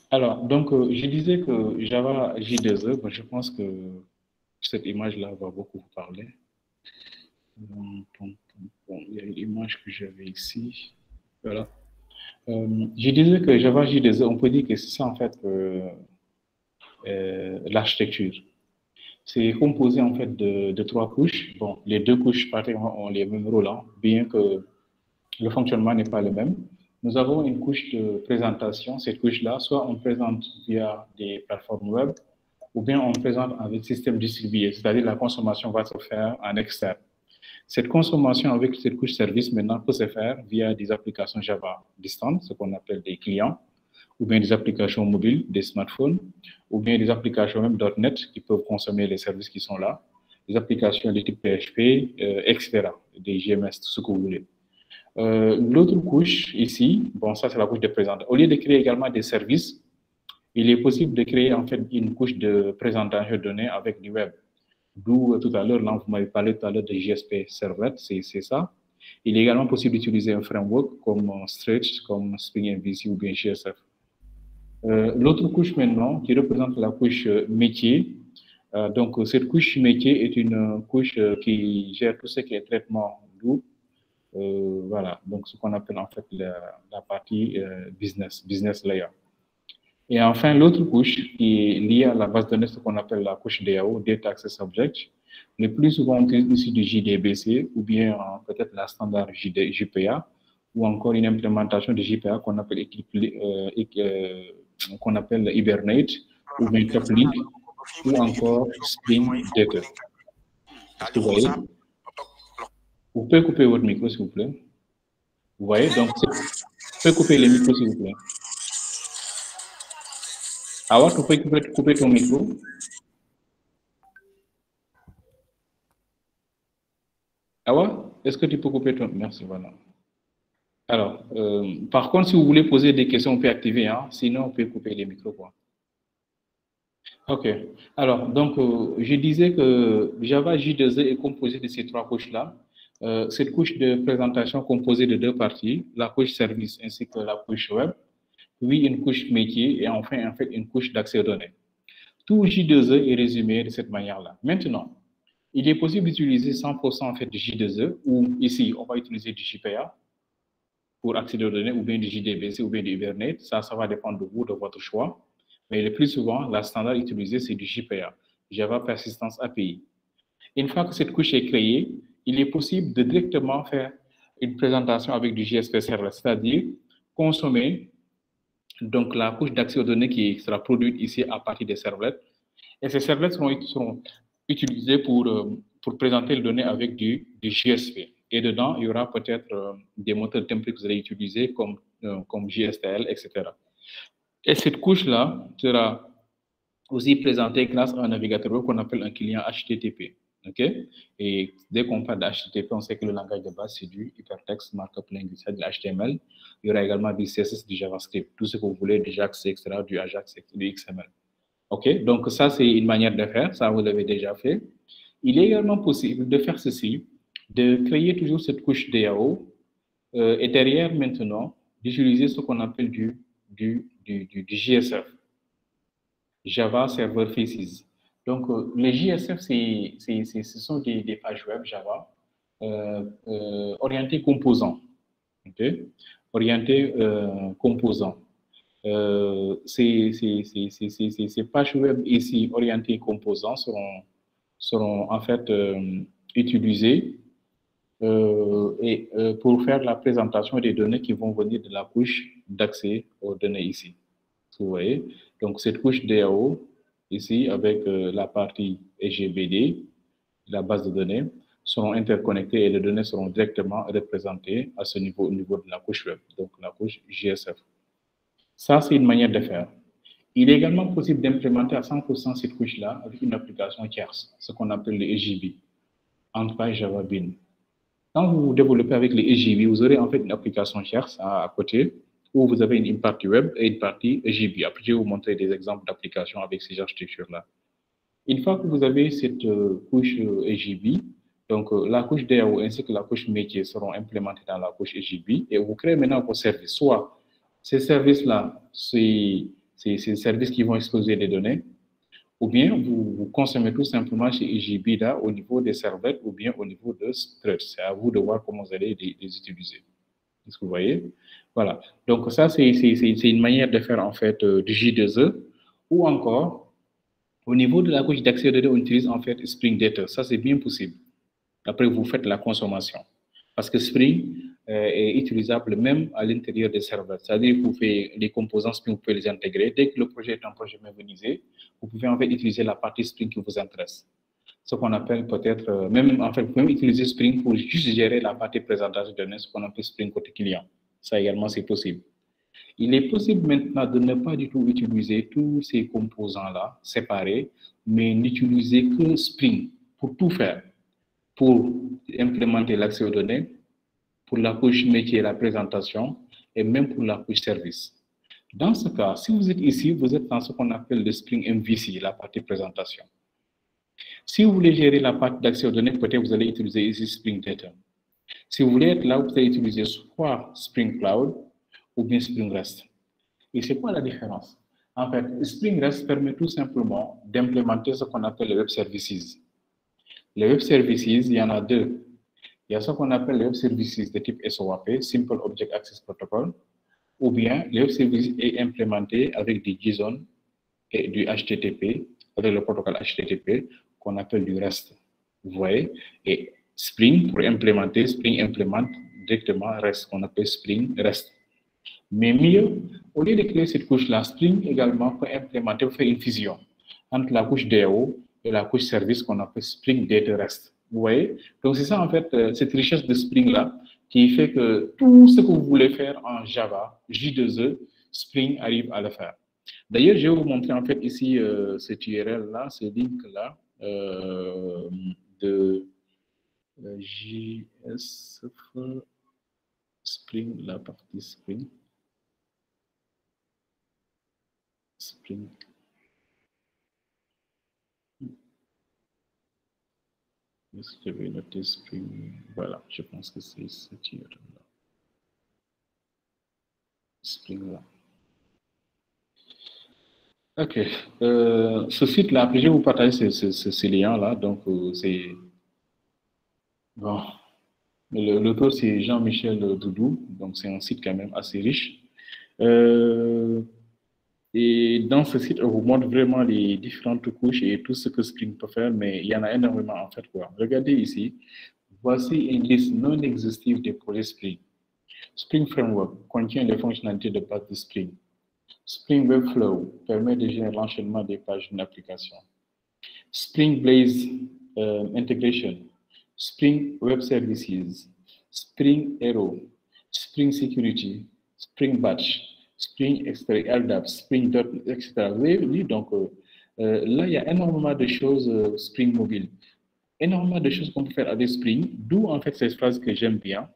Alors, donc, je disais que Java J2E, bon, je pense que cette image-là va beaucoup vous parler. Bon, il y a une image que j'avais ici. Voilà. Je disais que Java J2E, on peut dire que c'est ça en fait l'architecture. C'est composé en fait de trois couches. Bon, les deux couches pratiquement ont les mêmes rôles, hein, bien que le fonctionnement n'est pas le même. Nous avons une couche de présentation. Cette couche-là, soit on présente via des plateformes web, ou bien on présente avec système distribué, c'est-à-dire la consommation va se faire en externe. Cette consommation avec cette couche service maintenant peut se faire via des applications Java distantes, ce qu'on appelle des clients, ou bien des applications mobiles, des smartphones, ou bien des applications même .NET qui peuvent consommer les services qui sont là, des applications de type PHP, etc., des GMS, tout ce que vous voulez. L'autre couche ici, bon, ça c'est la couche de présentation. Au lieu de créer également des services, il est possible de créer en fait une couche de présentation de données avec du web. D'où tout à l'heure, là, vous m'avez parlé tout à l'heure de JSP Servlet, c'est ça. Il est également possible d'utiliser un framework comme Stretch, comme Spring MVC ou bien GSF. L'autre couche maintenant, qui représente la couche métier, donc cette couche métier est une couche qui gère tout ce qui est traitement d'eau. Voilà, donc ce qu'on appelle en fait la partie business layer. Et enfin, l'autre couche qui est liée à la base de données, ce qu'on appelle la couche DAO, Data Access Object. Le plus souvent, on utilise ici du JDBC ou bien peut-être la standard JPA ou encore une implémentation de JPA qu'on appelle Hibernate ou bien Toplink ou encore Spring Data. Est-ce que vous voyez? Vous pouvez couper votre micro, s'il vous plaît. Vous voyez? Donc, vous pouvez couper les micros, s'il vous plaît. Alors, tu peux couper ton micro. Awa, est-ce que tu peux couper ton... Merci, voilà. Alors, par contre, si vous voulez poser des questions, on peut activer, hein? Sinon, on peut couper les micros, quoi. OK. Alors, donc, je disais que Java J2E est composé de ces trois couches-là. Cette couche de présentation composée de deux parties, la couche service ainsi que la couche web, puis une couche métier et enfin, en fait, une couche d'accès aux données. Tout J2E est résumé de cette manière-là. Maintenant, il est possible d'utiliser 100% en fait de J2E ou ici, on va utiliser du JPA pour accéder aux données ou bien du JDBC ou bien du Hibernate. Ça va dépendre de vous, de votre choix. Mais le plus souvent, la standard utilisée, c'est du JPA, Java Persistence API. Une fois que cette couche est créée, il est possible de directement faire une présentation avec du JSP Servlet, c'est-à-dire consommer donc la couche d'accès aux données qui sera produite ici à partir des servlets. Et ces servlets seront utilisés pour présenter les données avec du JSP. Et dedans, il y aura peut-être des moteurs de templates que vous allez utiliser comme JSTL, etc. Et cette couche-là sera aussi présentée grâce à un navigateur web qu'on appelle un client HTTP. Okay? Et dès qu'on parle d'HTTP, on sait que le langage de base, c'est du Hypertext Markup Language, c'est de l'HTML. Il y aura également du CSS, du JavaScript, tout ce que vous voulez, du JAX, etc., du AJAX, du XML. OK? Donc, ça, c'est une manière de faire. Ça, vous l'avez déjà fait. Il est également possible de faire ceci, de créer toujours cette couche DAO et derrière, maintenant, d'utiliser ce qu'on appelle du JSF, Java Server Faces. Donc, les JSF, ce sont des pages web Java orienté composant. Okay? Orienté composant. Ces pages web ici orientées composants seront en fait utilisées pour faire la présentation des données qui vont venir de la couche d'accès aux données ici. Vous voyez? Donc, cette couche DAO, ici, avec la partie EGBD, la base de données, seront interconnectées et les données seront directement représentées à ce niveau, au niveau de la couche web, donc la couche JSF. Ça, c'est une manière de faire. Il est également possible d'implémenter à 100% cette couche-là avec une application tierce, ce qu'on appelle le EJB, Enterprise Java Bean. Quand vous développez avec les EJB, vous aurez en fait une application tierce à côté où vous avez une partie web et une partie EJB. Après, je vais vous montrer des exemples d'applications avec ces architectures-là. Une fois que vous avez cette couche EJB, donc la couche DAO ainsi que la couche métier seront implémentées dans la couche EJB et vous créez maintenant vos services. Soit ces services-là, c'est ces services qui vont exposer des données, ou bien vous consommez tout simplement chez EJB là, au niveau des serveurs ou bien au niveau de Struts. C'est à vous de voir comment vous allez les utiliser. Est-ce que vous voyez? Voilà. Donc ça, c'est une manière de faire en fait du J2E ou encore au niveau de la couche d'accès aux données, on utilise en fait Spring Data. Ça, c'est bien possible. Après, vous faites la consommation. Parce que Spring est utilisable même à l'intérieur des serveurs. C'est-à-dire que vous faites les composants Spring, vous pouvez les intégrer. Dès que le projet est un projet mémorisé, vous pouvez en fait utiliser la partie Spring qui vous intéresse. Ce qu'on appelle peut-être, même en fait, vous pouvez même utiliser Spring pour juste gérer la partie présentation de données, ce qu'on appelle Spring côté client. Ça également, c'est possible. Il est possible maintenant de ne pas du tout utiliser tous ces composants-là séparés, mais n'utiliser que Spring pour tout faire, pour implémenter l'accès aux données, pour la couche métier, la présentation, et même pour la couche service. Dans ce cas, si vous êtes ici, vous êtes dans ce qu'on appelle le Spring MVC, la partie présentation. Si vous voulez gérer la partie d'accès aux données, peut-être vous allez utiliser ici Spring Data. Si vous voulez être là, vous allez utiliser soit Spring Cloud ou bien Spring REST. Et c'est quoi la différence? En fait, Spring REST permet tout simplement d'implémenter ce qu'on appelle les web services. Les web services, il y en a deux. Il y a ce qu'on appelle les web services de type SOAP, Simple Object Access Protocol, ou bien les web services est implémenté avec du JSON et du HTTP, avec le protocole HTTP, qu'on appelle du REST. Vous voyez? Et Spring, pour implémenter, Spring implémente directement REST, qu'on appelle Spring REST. Mais mieux, au lieu de créer cette couche-là, Spring également peut implémenter, faire une fusion entre la couche DAO et la couche service qu'on appelle Spring Data REST. Vous voyez? Donc, c'est ça, en fait, cette richesse de Spring-là qui fait que tout ce que vous voulez faire en Java, J2E, Spring arrive à le faire. D'ailleurs, je vais vous montrer, en fait, ici, cette URL-là, ce link-là de JSF Spring, la partie Spring. Spring. Est-ce que je vais noter Spring? Voilà, je pense que c'est cette URL-là. Spring là. Ok. Ce site-là, après, je vais vous partager ces liens-là. Donc, c'est. Bon. L'auteur, c'est Jean-Michel Doudou. Donc, c'est un site quand même assez riche. Et dans ce site, on vous montre vraiment les différentes couches et tout ce que Spring peut faire, mais il y en a énormément en fait. Quoi. Regardez ici. Voici une liste non exhaustive des projets Spring. Spring Framework contient les fonctionnalités de base de Spring. Spring Webflow permet de gérer l'enchaînement des pages d'une application. Spring Blaze Integration, Spring Web Services, Spring Arrow, Spring Security, Spring Batch, Spring LDAP, Spring etc. Vous avez vu, donc là, il y a énormément de choses Spring Mobile. Énormément de choses qu'on peut faire avec Spring, d'où en fait cette phrase que j'aime bien.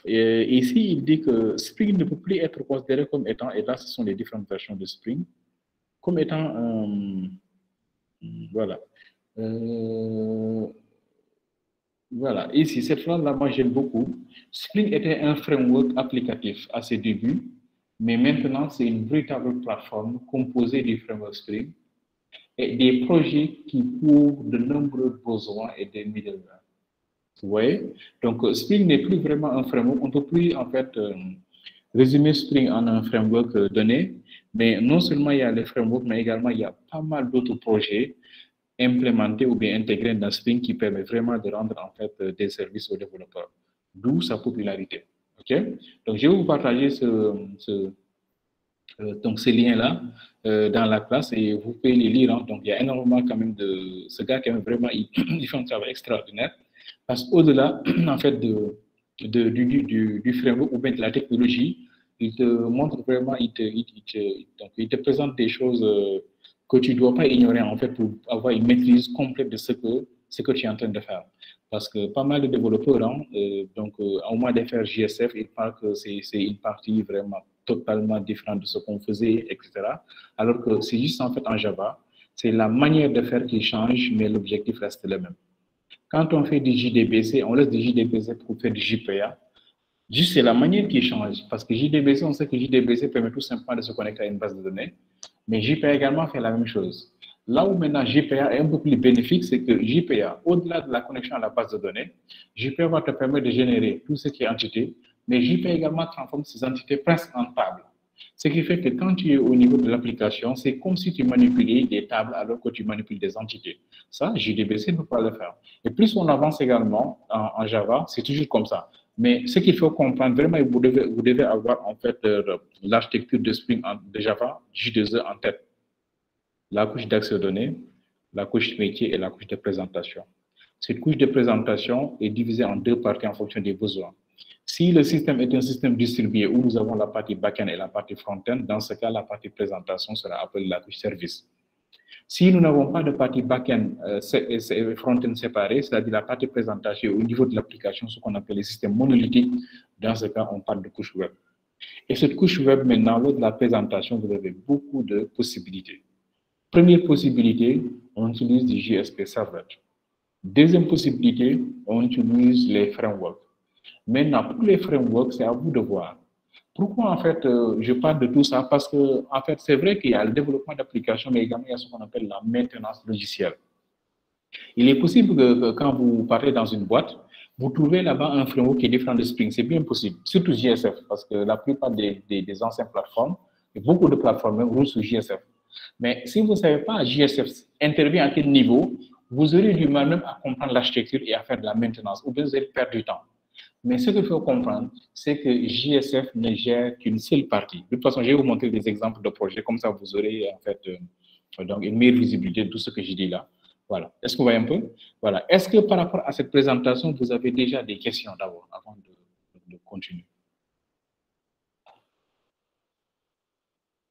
Et ici, il dit que Spring ne peut plus être considéré comme étant, et là, ce sont les différentes versions de Spring, comme étant, voilà. Voilà, ici, cette phrase-là, moi, j'aime beaucoup. Spring était un framework applicatif à ses débuts, mais maintenant, c'est une véritable plateforme composée du framework Spring et des projets qui couvrent de nombreux besoins et des middleware. Vous voyez? Donc, Spring n'est plus vraiment un framework. On ne peut plus, en fait, résumer Spring en un framework donné, mais non seulement il y a les frameworks, mais également il y a pas mal d'autres projets implémentés ou bien intégrés dans Spring qui permettent vraiment de rendre, en fait, des services aux développeurs, d'où sa popularité. OK? Donc, je vais vous partager donc ces liens-là dans la classe et vous pouvez les lire. Hein. Donc, il y a énormément quand même de... Ce gars, quand même, vraiment, il fait un travail extraordinaire. Parce qu'au-delà, en fait, du framework ou bien de la technologie, il te montre vraiment, il te présente des choses que tu ne dois pas ignorer, en fait, pour avoir une maîtrise complète de ce que tu es en train de faire. Parce que pas mal de développeurs, hein, au moins de faire JSF, ils parlent que c'est une partie vraiment totalement différente de ce qu'on faisait, etc. Alors que c'est juste en fait en Java, c'est la manière de faire qui change, mais l'objectif reste le même. Quand on fait du JDBC, on laisse du JDBC pour faire du JPA. Juste, c'est la manière qui change. Parce que JDBC, on sait que JDBC permet tout simplement de se connecter à une base de données. Mais JPA également fait la même chose. Là où maintenant JPA est un peu plus bénéfique, c'est que JPA, au-delà de la connexion à la base de données, JPA va te permettre de générer tout ce qui est entité, mais JPA également transforme ces entités presque en tables. Ce qui fait que quand tu es au niveau de l'application, c'est comme si tu manipulais des tables alors que tu manipules des entités. Ça, JDBC ne peut pas le faire. Et plus on avance également en Java, c'est toujours comme ça. Mais ce qu'il faut comprendre, vraiment, vous devez avoir en fait l'architecture de Spring de Java, J2E en tête. La couche d'accès aux données, la couche métier et la couche de présentation. Cette couche de présentation est divisée en deux parties en fonction des besoins. Si le système est un système distribué où nous avons la partie back-end et la partie front-end, dans ce cas, la partie présentation sera appelée la couche service. Si nous n'avons pas de partie back-end et front-end séparée, c'est-à-dire la partie présentation au niveau de l'application, ce qu'on appelle les systèmes monolithiques, dans ce cas, on parle de couche web. Et cette couche web, maintenant, lors de la présentation, vous avez beaucoup de possibilités. Première possibilité, on utilise du JSP Servlet. Deuxième possibilité, on utilise les frameworks. Maintenant, pour les frameworks, c'est à vous de voir. Pourquoi, en fait, je parle de tout ça? Parce que, en fait, c'est vrai qu'il y a le développement d'applications, mais également il y a ce qu'on appelle la maintenance logicielle. Il est possible que quand vous partez dans une boîte, vous trouvez là-bas un framework qui est différent de Spring. C'est bien possible, surtout JSF, parce que la plupart des anciennes plateformes, et beaucoup de plateformes roulent sur JSF. Mais si vous ne savez pas JSF intervient à quel niveau, vous aurez du mal même à comprendre l'architecture et à faire de la maintenance, ou bien vous allez perdre du temps. Mais ce qu'il faut comprendre, c'est que JSF ne gère qu'une seule partie. De toute façon, je vais vous montrer des exemples de projets, comme ça vous aurez en fait donc une meilleure visibilité de tout ce que j'ai dit là. Voilà. Est-ce que vous voyez un peu? Voilà. Est-ce que par rapport à cette présentation, vous avez déjà des questions d'abord, avant de continuer?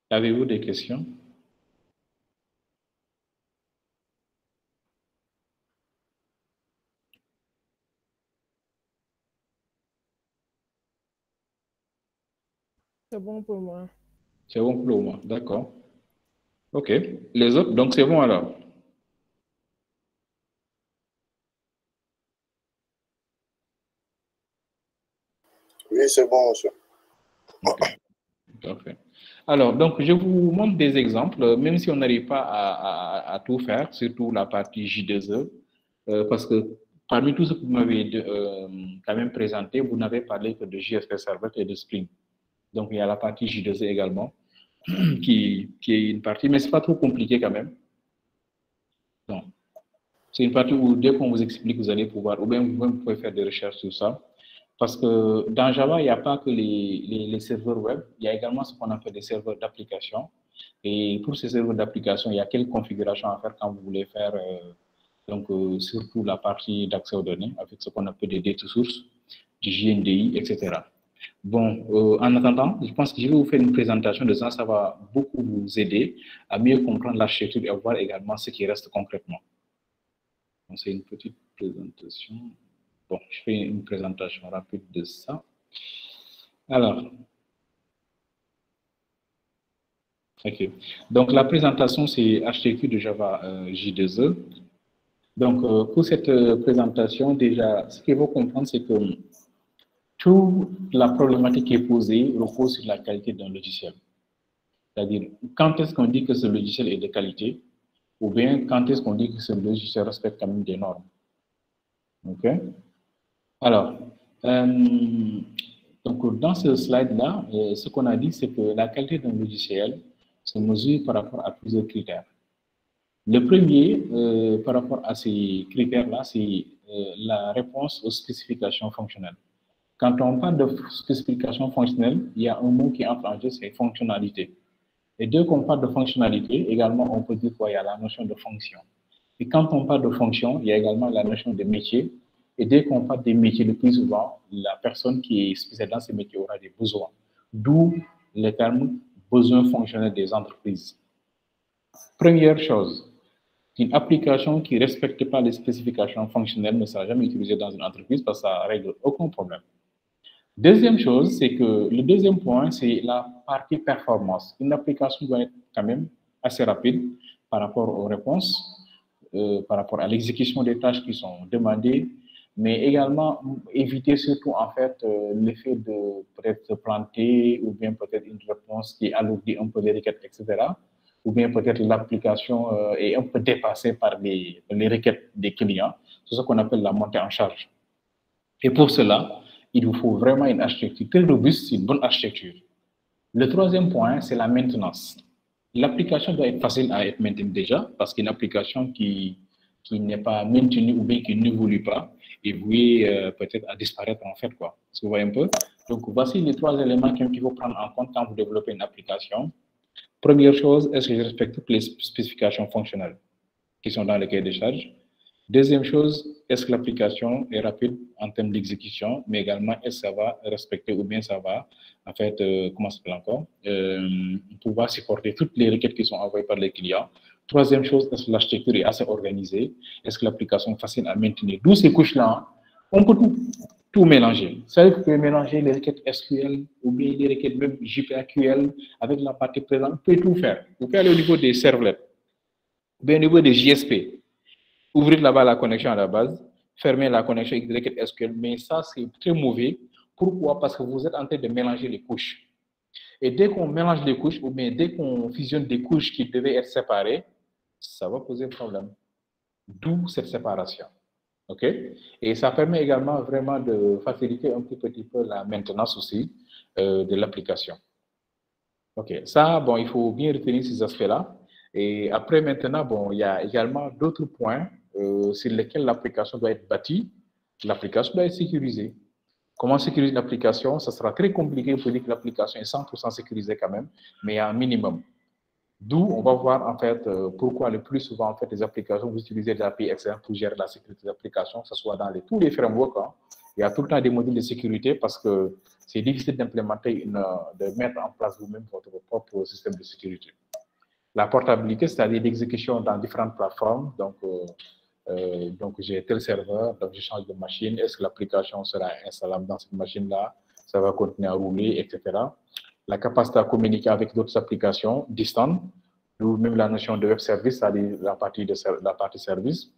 Avez-vous des questions? C'est bon pour moi. C'est bon pour moi, d'accord. OK. Les autres, donc c'est bon alors. Oui, c'est bon, monsieur. OK. Parfait. Alors, donc, je vous montre des exemples, même si on n'arrive pas à tout faire, surtout la partie J2E, parce que parmi tout ce que vous m'avez quand même présenté, vous n'avez parlé que de JSP Servlet et de Spring. Donc, il y a la partie J2E également, qui est une partie, mais ce n'est pas trop compliqué quand même. Donc, c'est une partie où dès qu'on vous explique, vous allez pouvoir, ou bien vous pouvez faire des recherches sur ça. Parce que dans Java, il n'y a pas que les serveurs web, il y a également ce qu'on appelle des serveurs d'application. Et pour ces serveurs d'application, il y a quelques configurations à faire quand vous voulez faire surtout la partie d'accès aux données avec ce qu'on appelle des data sources, du JNDI, etc. Bon, en attendant, je pense que je vais vous faire une présentation de ça. Ça va beaucoup vous aider à mieux comprendre l'architecture et à voir également ce qui reste concrètement. C'est une petite présentation. Bon, je fais une présentation rapide de ça. Alors, OK. Donc, la présentation, c'est architecture de Java J2E. Donc, pour cette présentation, déjà, ce qu'il faut comprendre, c'est que toute la problématique qui est posée repose sur la qualité d'un logiciel. C'est-à-dire, quand est-ce qu'on dit que ce logiciel est de qualité, ou bien quand est-ce qu'on dit que ce logiciel respecte quand même des normes. OK? Alors, donc dans ce slide-là, ce qu'on a dit, c'est que la qualité d'un logiciel se mesure par rapport à plusieurs critères. Le premier, par rapport à ces critères-là, c'est la réponse aux spécifications fonctionnelles. Quand on parle de spécification fonctionnelle, il y a un mot qui entre en jeu, c'est fonctionnalité. Et dès qu'on parle de fonctionnalité, également, on peut dire qu'il y a la notion de fonction. Et quand on parle de fonction, il y a également la notion de métier. Et dès qu'on parle des métiers, le plus souvent, la personne qui est spécialisée dans ces métiers aura des besoins. D'où le terme besoin fonctionnel des entreprises. Première chose, une application qui ne respecte pas les spécifications fonctionnelles ne sera jamais utilisée dans une entreprise parce que ça ne règle aucun problème. Deuxième chose, c'est que le deuxième point, c'est la partie performance. Une application doit être quand même assez rapide par rapport aux réponses, par rapport à l'exécution des tâches qui sont demandées, mais également éviter surtout en fait l'effet de peut-être se planter ou bien peut-être une réponse qui alourdit un peu les requêtes, etc. Ou bien peut-être l'application est un peu dépassée par les requêtes des clients. C'est ce qu'on appelle la montée en charge. Et pour cela, il vous faut vraiment une architecture très robuste, une bonne architecture. Le troisième point, c'est la maintenance. L'application doit être facile à être maintenue déjà, parce qu'une application qui n'est pas maintenue ou bien qui n'évolue pas est vouée peut-être à disparaître en fait, quoi. Est-ce que vous voyez un peu? Donc, voici les trois éléments qu'il faut prendre en compte quand vous développez une application. Première chose, est-ce que je respecte toutes les spécifications fonctionnelles qui sont dans le cahier des charges? Deuxième chose, est-ce que l'application est rapide en termes d'exécution, mais également est-ce que ça va respecter ou bien ça va, en fait, comment ça s'appelle encore, pouvoir supporter toutes les requêtes qui sont envoyées par les clients. Troisième chose, est-ce que l'architecture est assez organisée? Est-ce que l'application est facile à maintenir? D'où ces couches-là, on peut tout mélanger. Ça veut dire que vous pouvez mélanger les requêtes SQL ou bien les requêtes même JPAQL avec la partie présente. Vous pouvez tout faire. Vous pouvez aller au niveau des servlets, ou bien au niveau des JSP. Ouvrez là-bas la connexion à la base, fermez la connexion avec requête SQL, mais ça, c'est très mauvais. Pourquoi? Parce que vous êtes en train de mélanger les couches. Et dès qu'on mélange les couches, ou bien dès qu'on fusionne des couches qui devaient être séparées, ça va poser problème. D'où cette séparation. OK? Et ça permet également vraiment de faciliter un petit peu la maintenance aussi de l'application. OK. Ça, bon, il faut bien retenir ces aspects-là. Et après, maintenant, bon, il y a également d'autres points sur lesquels l'application doit être bâtie. L'application doit être sécurisée. Comment sécuriser l'application? Ça sera très compliqué pour dire que l'application est 100% sécurisée quand même, mais il y a un minimum. D'où on va voir en fait pourquoi le plus souvent en fait les applications, vous utilisez des API externes pour gérer la sécurité des applications, que ce soit dans tous les frameworks. Hein. Il y a tout le temps des modules de sécurité parce que c'est difficile d'implémenter, de mettre en place vous-même votre propre système de sécurité. La portabilité, c'est-à-dire l'exécution dans différentes plateformes. Donc j'ai tel serveur, donc je change de machine. Est-ce que l'application sera installable dans cette machine-là? Ça va continuer à rouler, etc. La capacité à communiquer avec d'autres applications distantes, ou même la notion de web service, c'est-à-dire la partie service.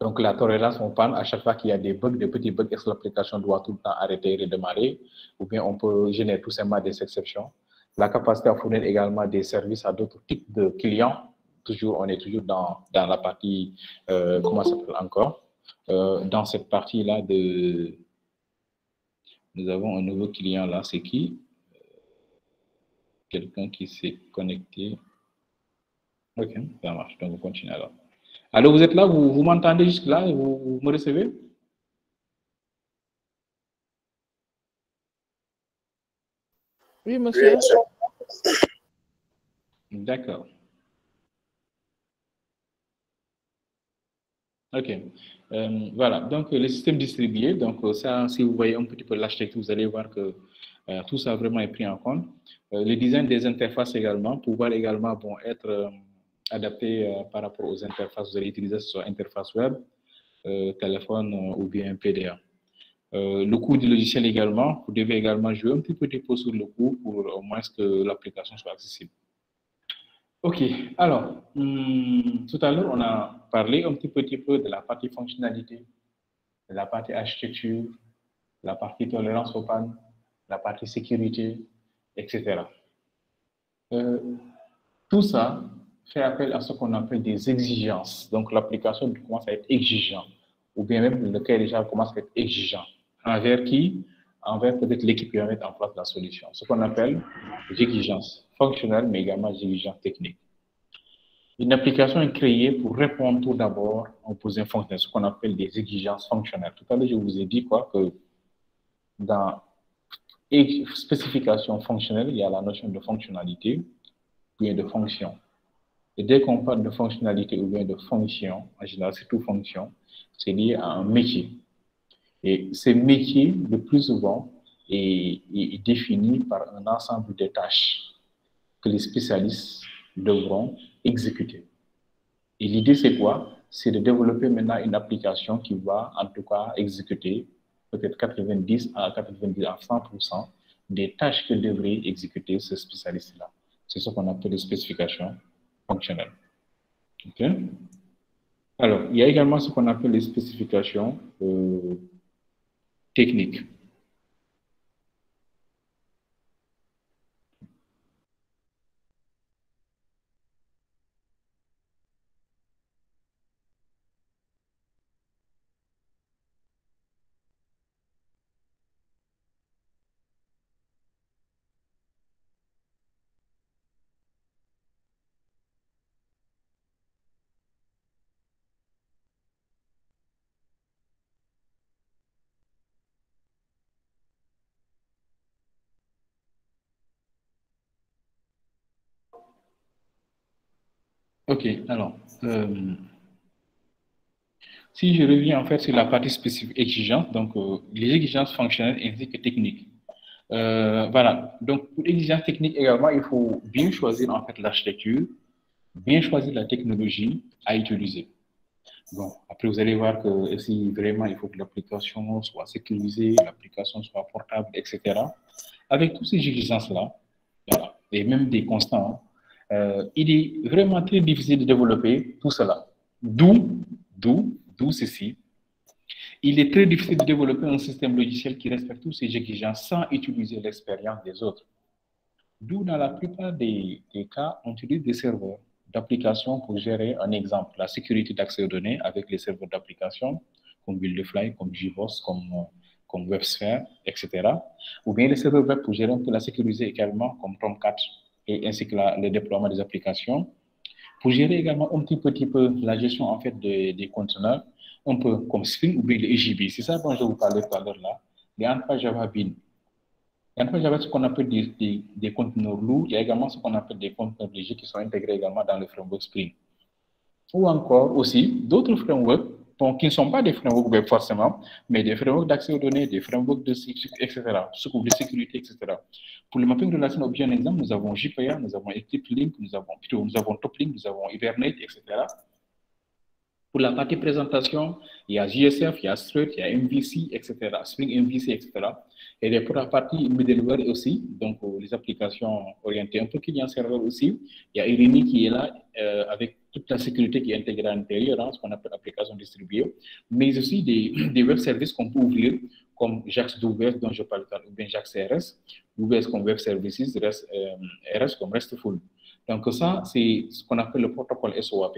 Donc, la tolérance en panne, à chaque fois qu'il y a des bugs, des petits bugs, est-ce que l'application doit tout le temps arrêter et redémarrer, ou bien on peut générer tout simplement des exceptions. La capacité à fournir également des services à d'autres types de clients. On est toujours dans la partie, comment ça s'appelle encore, dans cette partie-là nous avons un nouveau client là, c'est qui? Quelqu'un qui s'est connecté. Ok, ça marche, donc on continue alors. Alors, vous êtes là, vous m'entendez jusque-là, vous me recevez? Oui, monsieur. D'accord. Ok. Voilà, donc le système distribué, donc ça, si vous voyez un petit peu l'architecture, vous allez voir que tout ça vraiment est pris en compte. Le design des interfaces également, pouvoir également bon, être adapté par rapport aux interfaces, vous allez utiliser soit interface web, téléphone ou bien PDA. Le coût du logiciel également, vous devez également jouer un petit peu sur le coût pour au moins que l'application soit accessible. Ok, alors, tout à l'heure, on a parlé un petit peu de la partie fonctionnalité, de la partie architecture, la partie tolérance aux pannes, la partie sécurité, etc. Tout ça fait appel à ce qu'on appelle des exigences. Donc, l'application commence à être exigeante. ou bien même le cahier des charges commence à être exigeant. Envers qui? Envers peut-être l'équipe qui va mettre en place la solution. Ce qu'on appelle des exigences fonctionnelles, mais également des exigences techniques. Une application est créée pour répondre tout d'abord aux besoins fonctionnels, ce qu'on appelle des exigences fonctionnelles. Tout à l'heure, je vous ai dit quoi, que dans spécification fonctionnelle, il y a la notion de fonctionnalité, ou bien de fonction. Et dès qu'on parle de fonctionnalité ou bien de fonction, en général, c'est tout fonction, c'est lié à un métier. Et ce métier, le plus souvent, est défini par un ensemble de tâches que les spécialistes devront exécuter. Et l'idée, c'est quoi? C'est de développer maintenant une application qui va, en tout cas, exécuter peut-être 90 à 90 à 100% des tâches que devrait exécuter ce spécialiste-là. C'est ce qu'on appelle les spécifications fonctionnelles. OK? Alors, il y a également ce qu'on appelle les spécifications techniques. OK, alors, si je reviens en fait sur la partie spécifique exigence, donc les exigences fonctionnelles ainsi que techniques. Voilà, donc pour l'exigence technique également, il faut bien choisir en fait l'architecture, bien choisir la technologie à utiliser. Bon, après vous allez voir que si vraiment il faut que l'application soit sécurisée, l'application soit portable, etc. Avec toutes ces exigences-là, voilà, et même des constants, il est vraiment très difficile de développer tout cela. D'où ceci. Il est très difficile de développer un système logiciel qui respecte toutes ces exigences sans utiliser l'expérience des autres. D'où, dans la plupart des cas, on utilise des serveurs d'application pour gérer, un exemple, la sécurité d'accès aux données avec les serveurs d'application, comme Buildfly, comme JBoss, comme WebSphere, etc. Ou bien les serveurs web pour gérer un peu la sécurité également, comme Tomcat, et ainsi que le déploiement des applications. Pour gérer également un petit peu la gestion en fait des conteneurs, un peu comme Spring ou bien le EJB. C'est ça dont je vous parlais tout à l'heure là. Les Entra Java Bean. Et après, j'avais ce qu'on appelle des conteneurs lourds. Il y a également ce qu'on appelle des conteneurs légers qui sont intégrés également dans le framework Spring. Ou encore aussi d'autres frameworks qui ne sont pas des frameworks web forcément, mais des frameworks d'accès aux données, des frameworks de sécurité, etc. De sécurité, etc. Pour le mapping relationnel objet, un exemple, nous avons JPA, nous avons Eclipse Link, nous avons Toplink, nous avons Hibernate, etc. Pour la partie présentation, il y a JSF, il y a Struct, il y a MVC, etc., Spring MVC, etc. Et pour la partie middleware aussi, donc les applications orientées un peu client serveur aussi, il y a Irini qui est là avec toute la sécurité qui est intégrée à l'intérieur, hein, ce qu'on appelle application distribuée, mais aussi des web services qu'on peut ouvrir, comme JAX WS dont je parle tout à l'heure, ou bien JAX RS, WS comme Web Services, RS comme RESTful. Donc ça, c'est ce qu'on appelle le protocole SOAP.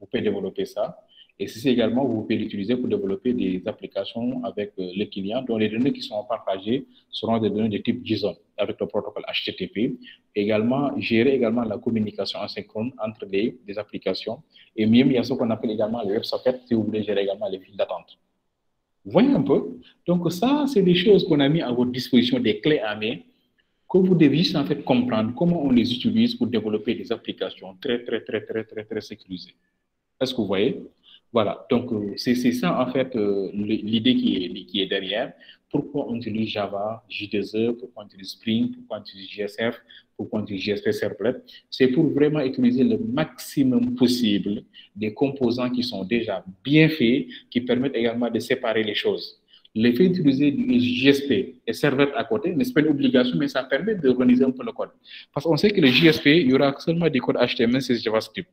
Vous pouvez développer ça. Et ceci également, vous pouvez l'utiliser pour développer des applications avec les clients dont les données qui sont partagées seront des données de type JSON avec le protocole HTTP. Également, gérer également la communication asynchrone entre des applications. Et même, il y a ce qu'on appelle également les WebSockets si vous voulez gérer également les files d'attente. Vous voyez un peu? Donc ça, c'est des choses qu'on a mis à votre disposition, des clés à main, que vous devez juste en fait comprendre comment on les utilise pour développer des applications très sécurisées. Est-ce que vous voyez? Voilà, donc c'est ça en fait l'idée qui est derrière. Pourquoi on utilise Java, J2E, pourquoi on utilise Spring, pourquoi on utilise JSF, pourquoi on utilise JSP Servlet. C'est pour vraiment utiliser le maximum possible des composants qui sont déjà bien faits, qui permettent également de séparer les choses. Le fait d'utiliser du JSP et Servlet à côté n'est pas une obligation, mais ça permet de organiser un peu le code. Parce qu'on sait que le JSP, il y aura seulement des codes HTML, CSS, JavaScript.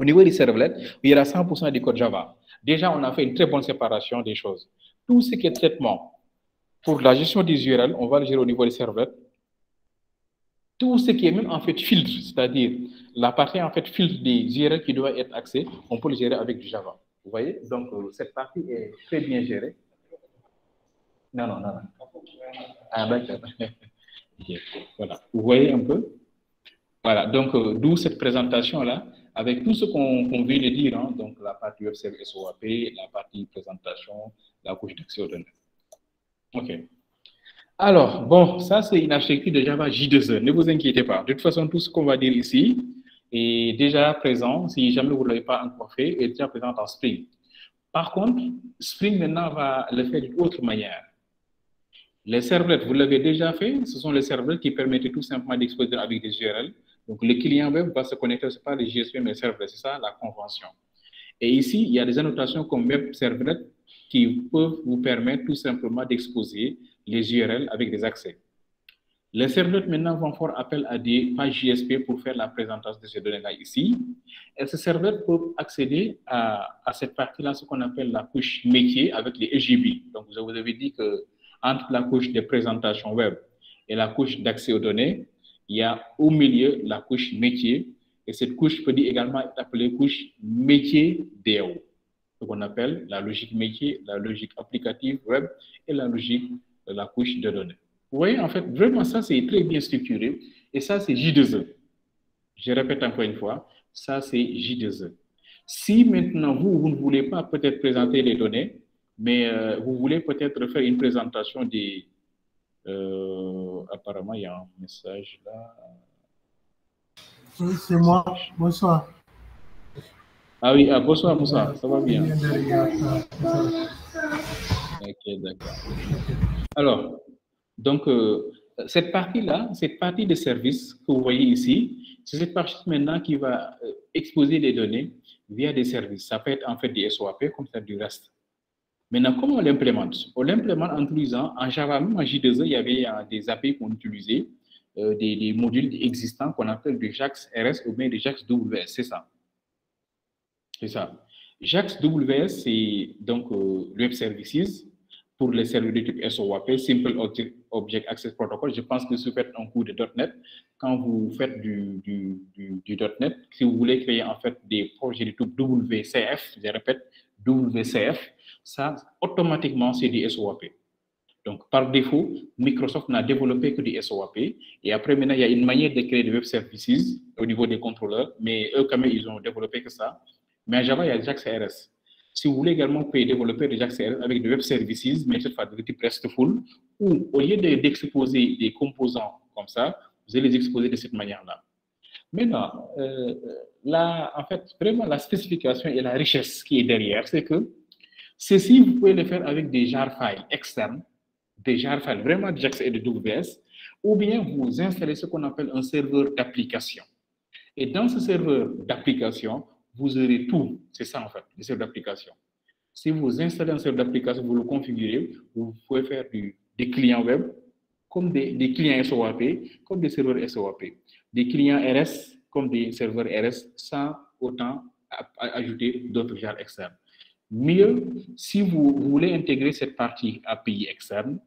Au niveau du servlet, il y aura 100% du code Java. Déjà, on a fait une très bonne séparation des choses. Tout ce qui est traitement pour la gestion des URL, on va le gérer au niveau du servlet. Tout ce qui est même en fait filtre, c'est-à-dire la partie en fait filtre des URL qui doit être accès, on peut le gérer avec du Java. Vous voyez, donc cette partie est très bien gérée. Non. Ah, d'accord. Okay. Voilà, vous voyez un peu? Voilà, donc d'où cette présentation-là, avec tout ce qu'on vient de dire, hein, donc la partie web service SOAP, la partie présentation, la couche d'accès aux données. OK. Alors, bon, ça c'est une architecture de Java J2E, ne vous inquiétez pas. De toute façon, tout ce qu'on va dire ici est déjà présent, si jamais vous ne l'avez pas encore fait, est déjà présent dans Spring. Par contre, Spring maintenant va le faire d'une autre manière. Les servlets, vous l'avez déjà fait, ce sont les servlets qui permettent tout simplement d'exposer avec des URL. Donc, le client web va se connecter, ce n'est pas les JSP, mais les servlets, c'est ça la convention. Et ici, il y a des annotations comme web servlet qui peuvent vous permettre tout simplement d'exposer les URL avec des accès. Les servlets maintenant vont faire appel à des pages JSP pour faire la présentation de ces données-là ici. Et ces servlets peuvent accéder à cette partie-là, ce qu'on appelle la couche métier avec les EJB. Donc, je vous avais dit que entre la couche de présentation web et la couche d'accès aux données, il y a au milieu la couche métier. Et cette couche peut également être appelée couche métier DAO. Ce qu'on appelle la logique métier, la logique applicative web et la logique de la couche de données. Vous voyez, en fait, vraiment, ça, c'est très bien structuré. Et ça, c'est J2E. Je répète encore une fois, ça, c'est J2E. Si maintenant, vous ne voulez pas peut-être présenter les données, mais vous voulez peut-être faire une présentation des... apparemment, il y a un message là. Oui, c'est moi. Bonsoir. Ah oui, bonsoir, ça va bien. Ok, d'accord. Alors, donc, cette partie-là, cette partie de service que vous voyez ici, c'est cette partie maintenant qui va exposer les données via des services. Ça peut être en fait des SOAP comme ça du REST. Maintenant, comment on l'implémente? On l'implémente en utilisant, en Java, même en J2E, il y avait des API qu'on utilisait, des modules existants qu'on appelle du JAX RS ou bien du JAX WS, c'est ça. C'est ça. JAX WS, c'est donc Web Services pour les serveurs de type SOAP, Simple Object Access Protocol. Je pense que si vous faites un cours de .NET, quand vous faites du .NET, si vous voulez créer en fait des projets de type WCF, je répète, WCF, ça, automatiquement, c'est du SOAP. Donc, par défaut, Microsoft n'a développé que du SOAP. Et après, maintenant, il y a une manière de créer des web services au niveau des contrôleurs. Mais eux, quand même, ils ont développé que ça. Mais en Java, il y a JAX RS. Si vous voulez également, vous pouvez développer des JAX RS avec des web services, mais cette fois de type RESTful, où au lieu d'exposer des composants comme ça, vous allez les exposer de cette manière-là. Maintenant, là, en fait, vraiment, la spécification et la richesse qui est derrière, c'est que ceci, vous pouvez le faire avec des jar files externes, des jar files vraiment de JAX et de WS, ou bien vous installez ce qu'on appelle un serveur d'application. Et dans ce serveur d'application, vous aurez tout. C'est ça, en fait, le serveur d'application. Si vous installez un serveur d'application, vous le configurez, vous pouvez faire des clients web, comme des clients SOAP, comme des serveurs SOAP, des clients RS, comme des serveurs RS, sans autant ajouter d'autres jars externes. Mieux, si vous voulez intégrer cette partie API externe,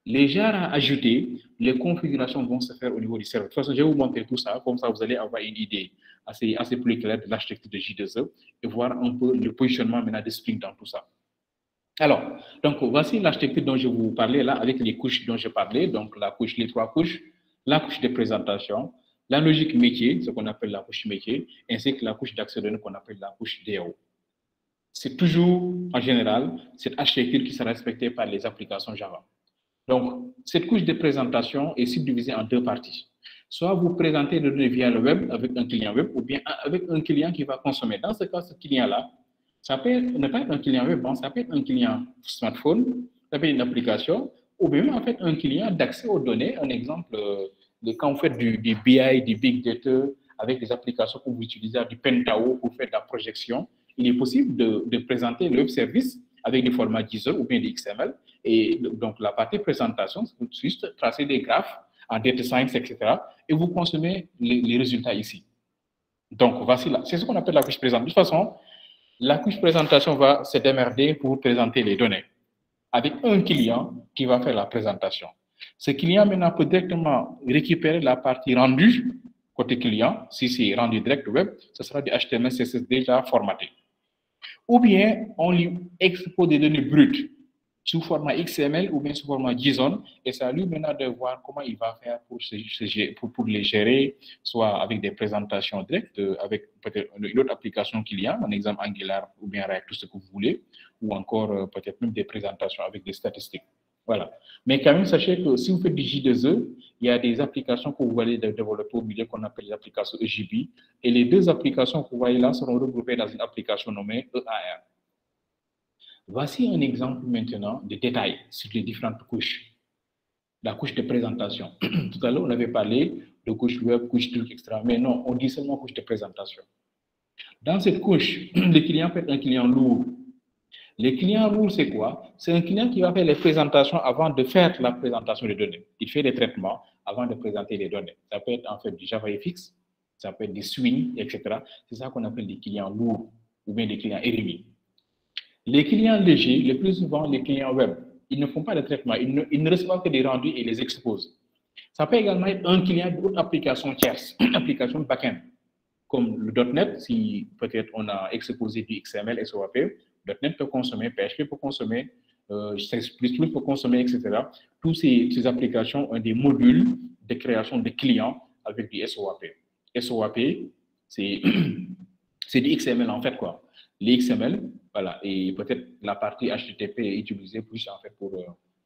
les jars à ajouter, les configurations vont se faire au niveau du serveur. De toute façon, je vais vous montrer tout ça, comme ça vous allez avoir une idée assez plus claire de l'architecture de J2E et voir un peu le positionnement maintenant de Spring dans tout ça. Alors, donc voici l'architecture dont je vous parlais là, avec les couches dont je parlais, donc la couche, les trois couches, la couche de présentation, la logique métier, ce qu'on appelle la couche métier, ainsi que la couche d'accès données qu'on appelle la couche DAO. C'est toujours, en général, cette architecture qui sera respectée par les applications Java. Donc, cette couche de présentation est subdivisée en deux parties. Soit vous présentez les données via le web avec un client web, ou bien avec un client qui va consommer. Dans ce cas, ce client-là, ça peut ne pas être un client web, ça peut être un client smartphone, ça peut être une application, ou bien en fait un client d'accès aux données. Un exemple, quand vous faites du BI, du Big Data, avec des applications que vous utilisez, du Pentao pour faire de la projection, il est possible de présenter le web service avec des formats JSON ou bien des XML. Et donc, la partie présentation, c'est juste tracer des graphes en data science, etc. Et vous consommez les résultats ici. Donc, voici là. C'est ce qu'on appelle la couche présentation. De toute façon, la couche présentation va se démerder pour présenter les données avec un client qui va faire la présentation. Ce client maintenant peut directement récupérer la partie rendue côté client. Si c'est rendu direct web, ce sera du HTML, CSS déjà formaté. ou bien on lui expose des données brutes sous format XML ou bien sous format JSON, et ça lui maintenant de voir comment il va faire pour les gérer, soit avec des présentations directes, avec peut-être une autre application qu'il y a, un exemple Angular ou bien React, tout ce que vous voulez, ou encore peut-être même des présentations avec des statistiques. Voilà. Mais quand même, sachez que si vous faites du J2E, il y a des applications que vous allez développer au milieu qu'on appelle les applications EJB, et les deux applications que vous voyez là seront regroupées dans une application nommée EAR. Voici un exemple maintenant de détails sur les différentes couches. La couche de présentation. Tout à l'heure, on avait parlé de couche web, couche truc, etc. Mais non, on dit seulement couche de présentation. Dans cette couche, le client peut être un client lourd. Le client lourd, c'est quoi? C'est un client qui va faire les présentations avant de faire la présentation des données. Il fait des traitements avant de présenter les données. Ça peut être en fait du JavaFX, ça peut être des swings, etc. C'est ça qu'on appelle des clients lourds ou bien des clients RMI. Les clients légers, le plus souvent les clients web, ils ne font pas de traitement, ils ne reçoivent que des rendus et les exposent. Ça peut également être un client d'autres applications tierces, applications back-end, comme le .NET, si peut-être on a exposé du XML, SOAP, .NET peut consommer, PHP peut consommer, C++ peut consommer, etc. Toutes ces applications ont des modules de création de clients avec du SOAP. SOAP, c'est du XML en fait, quoi. Les XML, voilà, et peut-être la partie HTTP est utilisée plus en fait pour,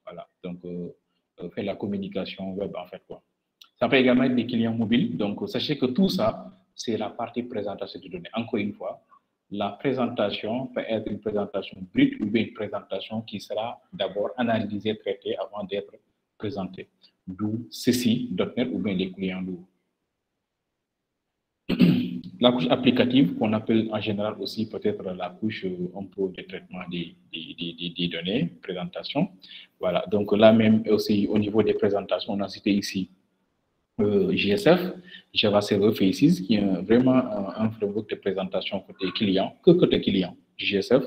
voilà, donc faire la communication web en fait, quoi. Ça peut également être des clients mobiles, donc sachez que tout ça, c'est la partie présentation de données. Encore une fois, la présentation peut être une présentation brute ou bien une présentation qui sera d'abord analysée, traitée avant d'être présentée. D'où ceci, .NET ou bien les clients lourds. La couche applicative, qu'on appelle en général aussi peut-être la couche un peu de traitement des données, présentation. Voilà, donc là même aussi au niveau des présentations, on a cité ici JSF, Java Server Faces, qui est vraiment un framework de présentation côté client, que côté client, JSF.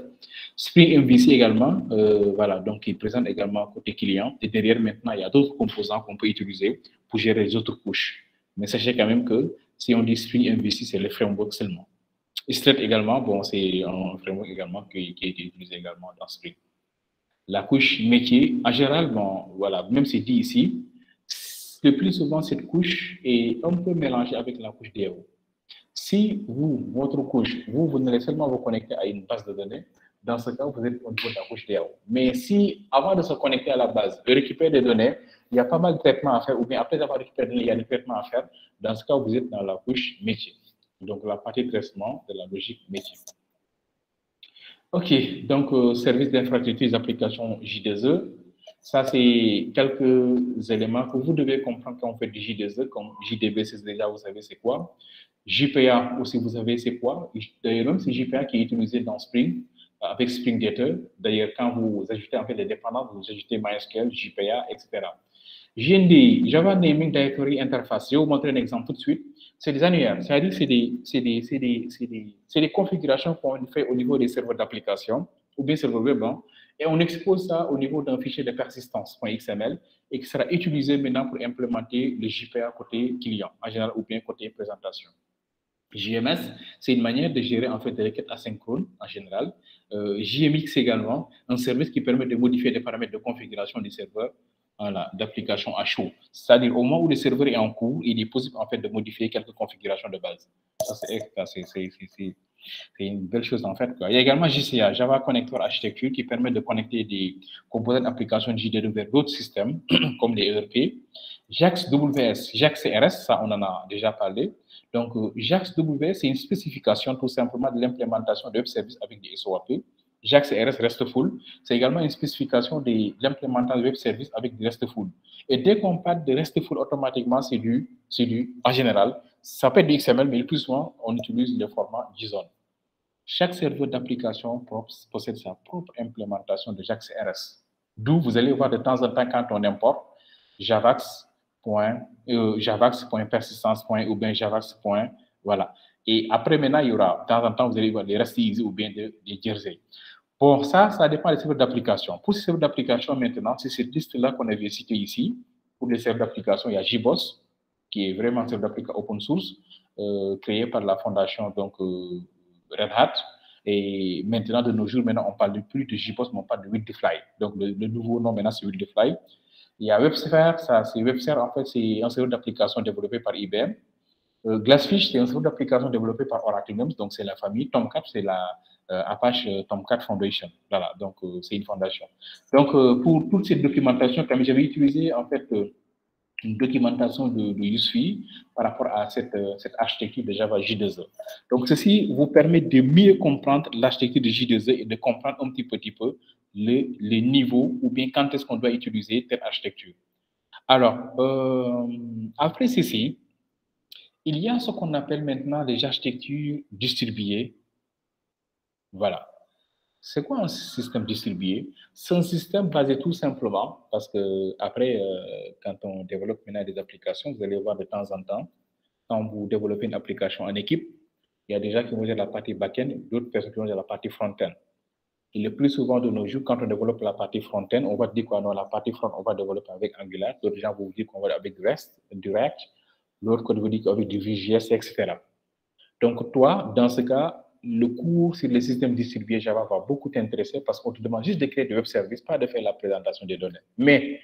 Spring MVC également, voilà, donc il présente également côté client. Et derrière maintenant, il y a d'autres composants qu'on peut utiliser pour gérer les autres couches. Mais sachez quand même que si on dit Spring MVC, c'est le framework seulement. Straight également, bon, c'est un framework également qui a été utilisé également dans Spring. La couche métier, en général, bon, voilà, même c'est dit ici, le plus souvent, cette couche est un peu mélangée avec la couche DAO. Si votre couche, vous allez seulement vous connecter à une base de données, dans ce cas, vous êtes au niveau de la couche DAO. Mais si, avant de se connecter à la base, de récupérer des données, il y a pas mal de traitements à faire, ou bien après avoir récupéré des données, il y a des traitements à faire, dans ce cas, vous êtes dans la couche métier. Donc, la partie de traitement de la logique métier. OK, donc, service d'infrastructure des applications J2E. Ça, c'est quelques éléments que vous devez comprendre quand on fait du J2E, comme JDBC, déjà, vous savez c'est quoi. JPA aussi, vous savez c'est quoi. D'ailleurs, même c'est JPA qui est utilisé dans Spring, avec Spring Data. D'ailleurs, quand vous ajoutez en fait les dépendances, vous ajoutez MySQL, JPA, etc. JNDI, Java Naming Directory Interface. Je vais vous montrer un exemple tout de suite. C'est des annuaires, c'est-à-dire c'est des configurations qu'on fait au niveau des serveurs d'application ou bien serveurs web, hein, et on expose ça au niveau d'un fichier de persistance.xml et qui sera utilisé maintenant pour implémenter le JPA côté client, en général, ou bien côté présentation. JMS, c'est une manière de gérer en fait des requêtes asynchrones en général. JMX également, un service qui permet de modifier les paramètres de configuration du serveur, voilà, d'application à chaud. C'est-à-dire au moment où le serveur est en cours, il est possible en fait de modifier quelques configurations de base. Ça, c'est une belle chose en fait, quoi. Il y a également JCA, Java Connector Architecture, qui permet de connecter des composants d'application J2E vers d'autres systèmes, comme les ERP. JAX-WS, JAX-CRS, ça on en a déjà parlé. Donc, JAX-WS, c'est une spécification tout simplement de l'implémentation de web services avec des SOAP. JAX-CRS RESTful, c'est également une spécification de l'implémentation de web services avec du RESTful. Et dès qu'on parle de RESTful, automatiquement, c'est du, en général, ça peut être du XML, mais le plus souvent, on utilise le format JSON. Chaque serveur d'application possède sa propre implémentation de JAX-CRS. D'où vous allez voir de temps en temps quand on importe javax.persistance. ou bien javax. Voilà. Et après, maintenant, il y aura, de temps en temps, vous allez voir les REST easy ou bien des jersey. Pour ça, ça dépend des serveurs d'application. Pour ces serveurs d'application, maintenant, c'est cette liste-là qu'on avait citée ici. Pour les serveurs d'application, il y a JBoss, qui est vraiment un serveur d'application open source, créé par la fondation donc, Red Hat. Et maintenant, de nos jours, maintenant, on parle plus de JBoss, mais on parle de With-the-Fly. Donc, le nouveau nom maintenant, c'est With-the-Fly. Il y a WebSphere, ça, c'est WebSphere, en fait, c'est un serveur d'application développé par IBM. Glassfish, c'est un serveur d'application développé par Oracle Linux, donc c'est la famille. Tomcat, c'est la Apache Tomcat Foundation. Voilà, donc c'est une fondation. Donc, pour toute cette documentation, comme j'avais utilisé, en fait, une documentation de USFI par rapport à cette architecture de Java J2E. Donc, ceci vous permet de mieux comprendre l'architecture de J2E et de comprendre un petit peu les niveaux ou bien quand est-ce qu'on doit utiliser telle architecture. Alors, après ceci, il y a ce qu'on appelle maintenant les architectures distribuées. Voilà. C'est quoi un système distribué? C'est un système basé tout simplement, parce que après, quand on développe maintenant des applications, vous allez voir de temps en temps, quand vous développez une application en équipe, il y a des gens qui vont gérer la partie back-end, d'autres personnes qui vont gérer la partie front-end. Et le plus souvent de nos jours, quand on développe la partie front-end, on va dire quoi? Non, la partie front, on va développer avec Angular. D'autres gens vont vous dire qu'on va avec du React. L'autre code vous dit qu'avec du Vue.js, etc. Donc, toi, dans ce cas, le cours sur les systèmes distribués Java va beaucoup t'intéresser parce qu'on te demande juste de créer des web services, pas de faire la présentation des données. Mais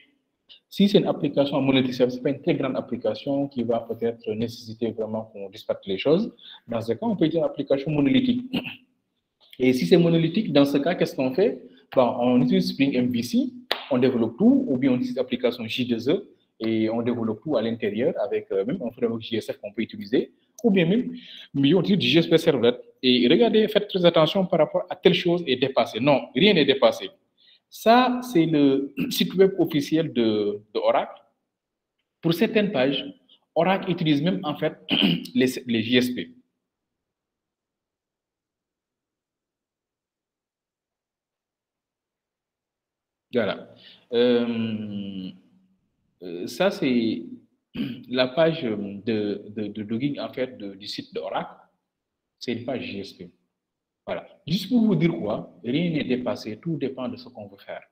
si c'est une application en multi-service, ce n'est pas une très grande application qui va peut-être nécessiter vraiment qu'on dispatche les choses. Dans ce cas, on peut utiliser une application monolithique. Et si c'est monolithique, dans ce cas, qu'est-ce qu'on fait? Bon, on utilise Spring MVC, on développe tout, ou bien on utilise l'application J2E et on développe tout à l'intérieur avec même un framework JSF qu'on peut utiliser, ou bien même, on utilise du JSP Servlet. Et regardez, faites très attention par rapport à telle chose est dépassée. Non, rien n'est dépassé. Ça, c'est le site web officiel de Oracle. Pour certaines pages, Oracle utilise même en fait les JSP. Voilà. Ça, c'est la page de logging en fait du site d'Oracle. C'est une page JSP. Voilà. Juste pour vous dire quoi, rien n'est dépassé, tout dépend de ce qu'on veut faire.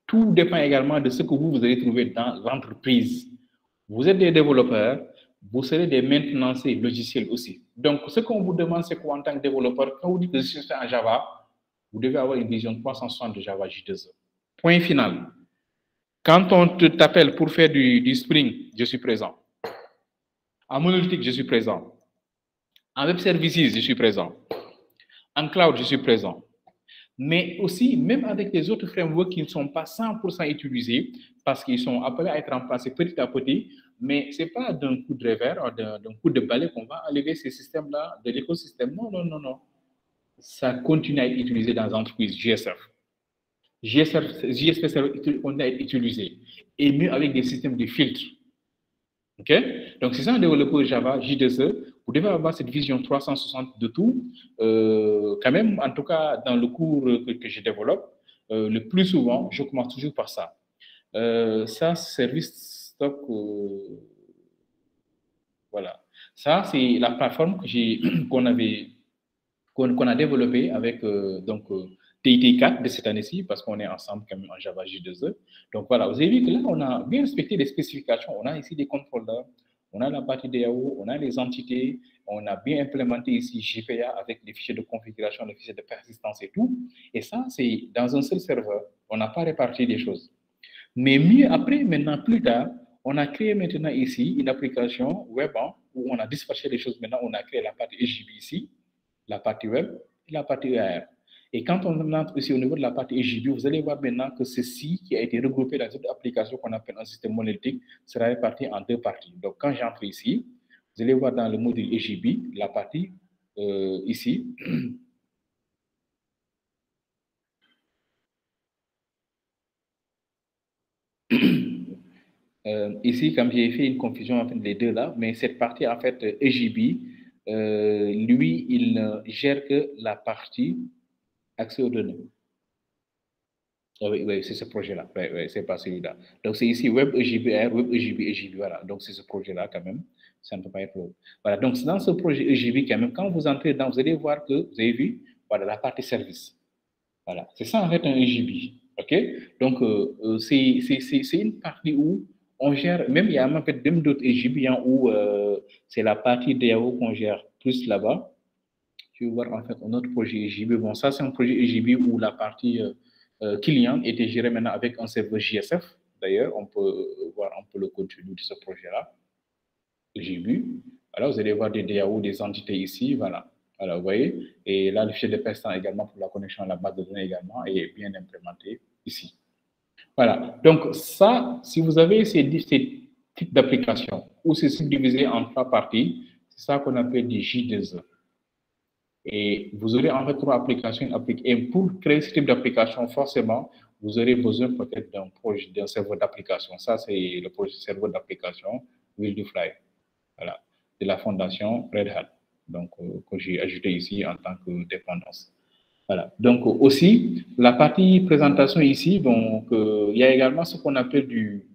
Tout dépend également de ce que vous allez trouver dans l'entreprise. Vous êtes des développeurs, vous serez des maintenanciers logiciels aussi. Donc, ce qu'on vous demande, c'est quoi en tant que développeur, quand vous dites que je suis en Java, vous devez avoir une vision 360 de Java J2E. Point final. Quand on t'appelle pour faire du Spring, je suis présent. En monolithique, je suis présent. En web services, je suis présent. En cloud, je suis présent. Mais aussi, même avec les autres frameworks qui ne sont pas 100% utilisés, parce qu'ils sont appelés à être remplacés petit à petit, mais ce n'est pas d'un coup de revers ou d'un coup de balai qu'on va enlever ces systèmes-là de l'écosystème. Non, non, non, non. Ça continue à être utilisé dans les entreprises GSF. JSP continue à être utilisé. Et mieux avec des systèmes de filtres. OK? Donc, si c'est un développeur Java, J2E, vous devez avoir cette vision 360 de tout. Quand même, en tout cas, dans le cours que je développe, le plus souvent, je commence toujours par ça. Ça, service stock, voilà. Ça, c'est la plateforme qu'on a développée avec TIT4 de cette année-ci, parce qu'on est ensemble quand même en Java J2E. Donc voilà, vous avez vu que là, on a bien respecté les spécifications. On a ici des contrôleurs, on a la partie DAO, on a les entités, on a bien implémenté ici JPA avec les fichiers de configuration, les fichiers de persistance et tout. Et ça, c'est dans un seul serveur. On n'a pas réparti les choses. Mais mieux après, maintenant, plus tard, on a créé maintenant ici une application web où on a dispatché les choses. Maintenant, on a créé la partie EJB ici, la partie web et la partie EAR. Et quand on entre ici au niveau de la partie EJB, vous allez voir maintenant que ceci qui a été regroupé dans cette application qu'on appelle un système monolithique sera réparti en deux parties. Donc, quand j'entre ici, vous allez voir dans le module EJB, la partie ici. Ici, comme j'ai fait une confusion entre les deux là, mais cette partie, en fait, EJB, lui, il ne gère que la partie accès aux données. Oui, oui, c'est ce projet-là. Oui, oui, c'est pas celui-là. Donc, c'est ici Web EJB, Web EJB, EJB, voilà. Donc, c'est ce projet-là quand même. Ça ne peut pas être l'autre. Voilà. Donc, dans ce projet EJB quand même, quand vous entrez dedans, vous allez voir que, vous avez vu, voilà, la partie service. Voilà. C'est ça, en fait, un EJB. OK? Donc, c'est une partie où on gère, même il y a même d'autres EJB où c'est la partie DAO qu'on gère plus là-bas. je vais voir en fait un autre projet EJB. Bon, ça, c'est un projet EJB où la partie client était gérée maintenant avec un serveur JSF. D'ailleurs, on peut voir un peu le contenu de ce projet-là. EJB. Alors, vous allez voir des DAO, des entités ici, voilà. Alors, vous voyez, et là, le fichier de PESTAN également pour la connexion à la base de données également est bien implémenté ici. Voilà. Donc, ça, si vous avez ces types d'applications ou c'est subdivisé en 3 parties, c'est ça qu'on appelle des J2E. Et vous aurez en fait 3 applications. Et pour créer ce type d'application, forcément, vous aurez besoin peut-être d'un serveur d'application. Ça, c'est le projet serveur d'application Will2Fly. Voilà, de la fondation Red Hat, donc que j'ai ajouté ici en tant que dépendance. Voilà, donc aussi, la partie présentation ici, donc il y a également ce qu'on appelle du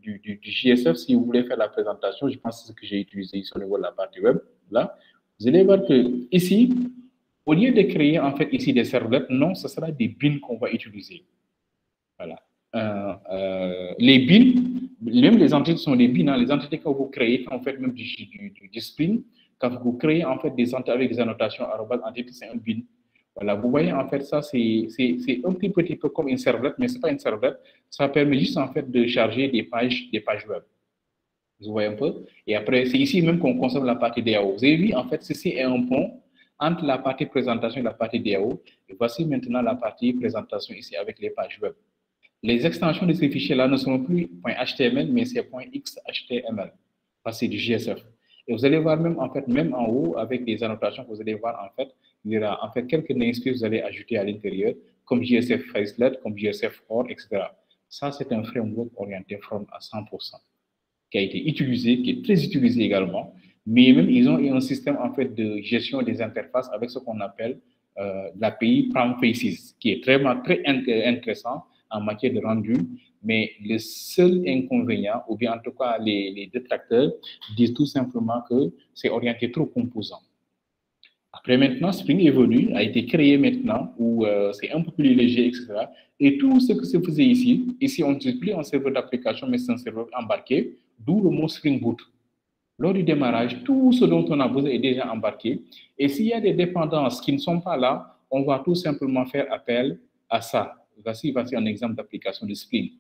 JSF. Si vous voulez faire la présentation, je pense que c'est ce que j'ai utilisé ici au niveau de la partie web. Là, vous allez voir que ici, au lieu de créer en fait ici des servlets, non, ce sera des bins qu'on va utiliser. Voilà. Les bins, même les entités sont des bins. Hein. Les entités que vous créez, quand vous faites même du Spring, quand vous créez en fait des entités avec des annotations entité, c'est un bin. Voilà, vous voyez en fait ça, c'est un petit peu comme une servlette, mais ce n'est pas une servlette. Ça permet juste en fait de charger des pages web. Vous voyez un peu? Et après, c'est ici même qu'on consomme la partie DAO. Vous avez vu, en fait, ceci est un pont entre la partie présentation et la partie DAO. Et voici maintenant la partie présentation ici avec les pages web. Les extensions de ces fichiers-là ne sont plus .html, mais c'est .xhtml. C'est du JSF. Et vous allez voir même en fait, même en haut, avec des annotations, vous allez voir en fait, il y aura en fait quelques namespaces que vous allez ajouter à l'intérieur, comme JSF Facelet, comme JSF Core, etc. Ça, c'est un framework orienté front à 100%, qui a été utilisé, qui est très utilisé également. Mais même, ils ont un système en fait de gestion des interfaces avec ce qu'on appelle l'API Palm Faces, qui est très intéressant en matière de rendu, mais le seul inconvénient, ou bien en tout cas les détracteurs, disent tout simplement que c'est orienté trop composant. Après maintenant, Spring évolue, a été créé maintenant, où c'est un peu plus léger, etc. Et tout ce que se faisait ici on n'utilise plus un serveur d'application, mais c'est un serveur embarqué, d'où le mot Spring Boot. Lors du démarrage, tout ce dont on a besoin est déjà embarqué. Et s'il y a des dépendances qui ne sont pas là, on va tout simplement faire appel à ça. Voici un exemple d'application de Spring.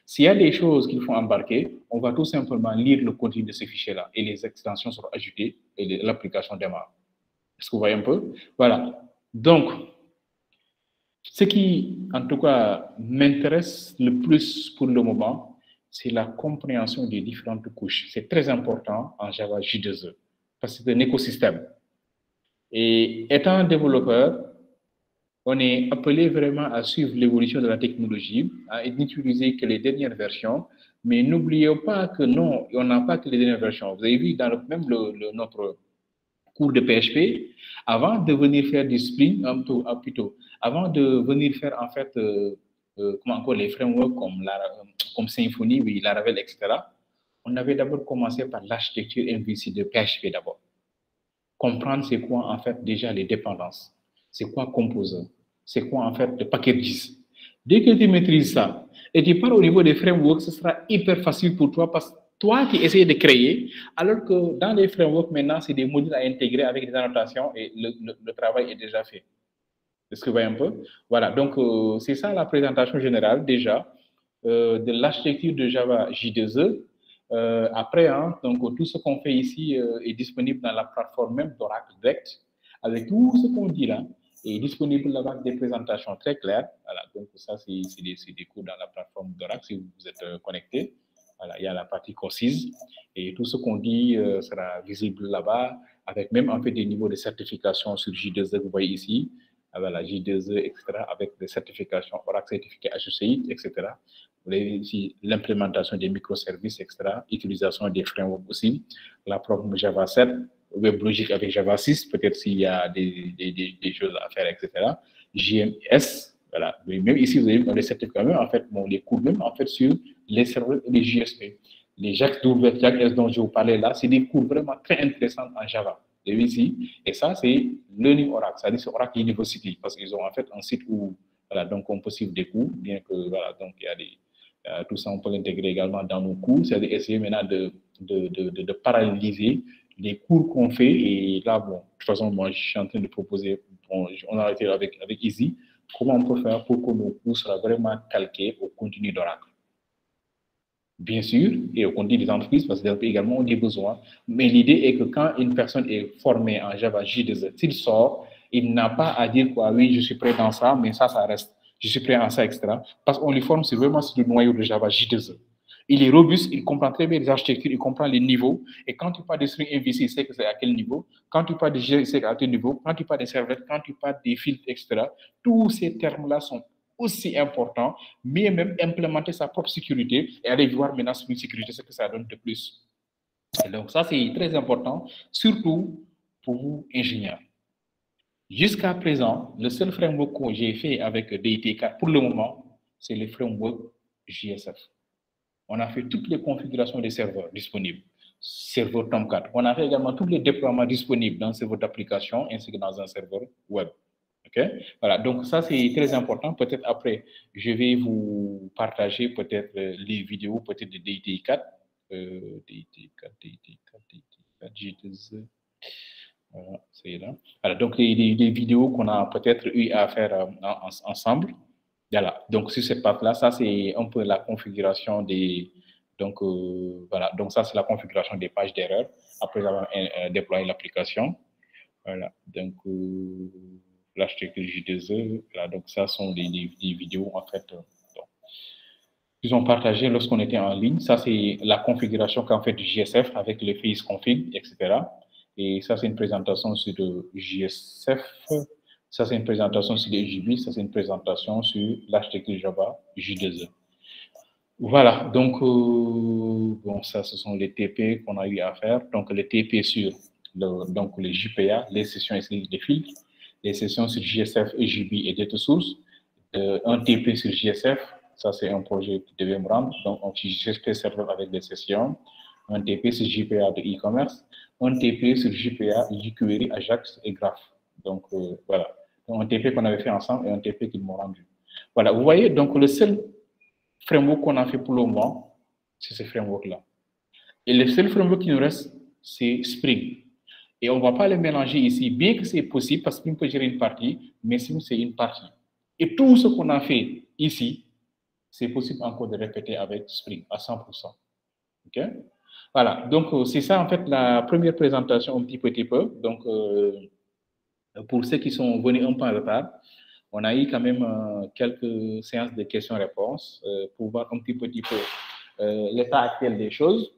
S'il y a des choses qu'il faut embarquer, on va tout simplement lire le contenu de ces fichiers-là et les extensions seront ajoutées et l'application démarre. Est-ce que vous voyez un peu? Voilà. Donc, ce qui, en tout cas, m'intéresse le plus pour le moment, c'est la compréhension des différentes couches. C'est très important en Java J2E, parce que c'est un écosystème. Et étant développeur, on est appelé vraiment à suivre l'évolution de la technologie, à n'utiliser que les dernières versions, mais n'oubliez pas que non, on n'a pas que les dernières versions. Vous avez vu dans notre cours de PHP, avant de venir faire du Spring, plutôt, avant de venir faire en fait les frameworks comme Symfony, oui, Laravel, etc., on avait d'abord commencé par l'architecture MVC de PHP d'abord. Comprendre c'est quoi en fait déjà les dépendances, c'est quoi Composer, c'est quoi en fait le packages. Dès que tu maîtrises ça et tu pars au niveau des frameworks, ce sera hyper facile pour toi parce que toi qui essayes de créer, alors que dans les frameworks maintenant, c'est des modules à intégrer avec des annotations et le travail est déjà fait. Est-ce que vous voyez un peu? Voilà, donc c'est ça la présentation générale déjà de l'architecture de Java J2E. Après, hein, donc, tout ce qu'on fait ici est disponible dans la plateforme même d'Oracle Direct. Avec tout ce qu'on dit là, est disponible là-bas des présentations très claires. Voilà, donc ça, c'est des cours dans la plateforme d'Oracle si vous êtes connecté. Voilà, il y a la partie concise et tout ce qu'on dit sera visible là-bas avec même en fait des niveaux de certification sur J2E que vous voyez ici. Voilà, J2E, etc., avec des certifications Oracle certifié HECI, etc. Vous avez ici l'implémentation des microservices, etc., utilisation des frameworks aussi, la propre Java 7, WebLogic avec Java 6, peut-être s'il y a des choses à faire, etc. JMS, voilà. Même ici, vous avez des certificats, même en fait, bon, les cours même en fait sur les serveurs et les JSP. Les JAX dont je vous parlais là, c'est des cours vraiment très intéressants en Java. Vous avez ici, et ça, c'est Learning Oracle, c'est-à-dire c'est Oracle University, parce qu'ils ont en fait un site où, voilà, donc on peut suivre des cours, bien que, voilà, donc il y a des, tout ça, on peut l'intégrer également dans nos cours, c'est-à-dire essayer maintenant de paralléliser les cours qu'on fait et là, bon, de toute façon, moi, je suis en train de proposer, bon, on a été avec Easy, comment on peut faire pour que nos cours soient vraiment calqués au contenu d'Oracle. Bien sûr, et au contenu des entreprises, parce que également, on a des besoins. Mais l'idée est que quand une personne est formée en Java J2E, s'il sort, il n'a pas à dire quoi, oui, je suis prêt dans ça, mais ça reste. Je suis prêt en ça, etc. Parce qu'on lui forme vraiment sur le noyau de Java J2E. Il est robuste, il comprend très bien les architectures, il comprend les niveaux. Et quand tu parles de string MVC, il sait que c'est à quel niveau. Quand tu parles de G, il sait à quel niveau. Quand tu parles des servlettes, quand tu parles des filtres, etc. Tous ces termes-là sont aussi importants, mais même implémenter sa propre sécurité et aller voir maintenant sur une sécurité, ce que ça donne de plus. Et donc ça, c'est très important, surtout pour vous, ingénieurs. Jusqu'à présent, le seul framework que j'ai fait avec DITK, pour le moment, c'est le framework JSF. On a fait toutes les configurations des serveurs disponibles, serveur Tomcat. On a fait également tous les déploiements disponibles dans un serveur d'application ainsi que dans un serveur web. Okay? Voilà, donc ça c'est très important. Peut-être après, je vais vous partager peut-être les vidéos peut-être de DIT4, DIT4, voilà, c'est là. Voilà, donc les vidéos qu'on a peut-être eu à faire ensemble. Voilà, donc sur cette partie-là, ça c'est un peu la configuration des. Donc voilà, donc ça c'est la configuration des pages d'erreur après avoir déployé l'application. Voilà, donc l'architecture J2E, voilà, donc ça sont des vidéos en fait. Ils ont partagé lorsqu'on était en ligne. Ça c'est la configuration qu'en fait du JSF avec les fiches config, etc. Et ça c'est une présentation sur le JSF. Ça, c'est une présentation sur les JB, ça, c'est une présentation sur l'architecture Java J2E. Voilà, donc, bon, ça, ce sont les TP qu'on a eu à faire. Donc, les TP sur donc, les JPA, les sessions et des filtres, les sessions sur JSF et JB et data source, un TP sur JSF, ça, c'est un projet qui devait me rendre. Donc, un JSP serveur avec des sessions, un TP sur JPA de e-commerce, un TP sur JPA, jQuery, Ajax et Graph. Donc, voilà. Donc, un TP qu'on avait fait ensemble et un TP qu'ils m'ont rendu. Voilà, vous voyez, donc le seul framework qu'on a fait pour le moment, c'est ce framework-là. Et le seul framework qui nous reste, c'est Spring. Et on ne va pas les mélanger ici, bien que c'est possible, parce qu'on peut gérer une partie, mais Spring, c'est une partie. Et tout ce qu'on a fait ici, c'est possible encore de répéter avec Spring à 100%. OK? Voilà, donc c'est ça en fait la première présentation un petit peu. Donc, pour ceux qui sont venus un peu en retard, on a eu quand même quelques séances de questions-réponses pour voir un petit peu l'état actuel des choses.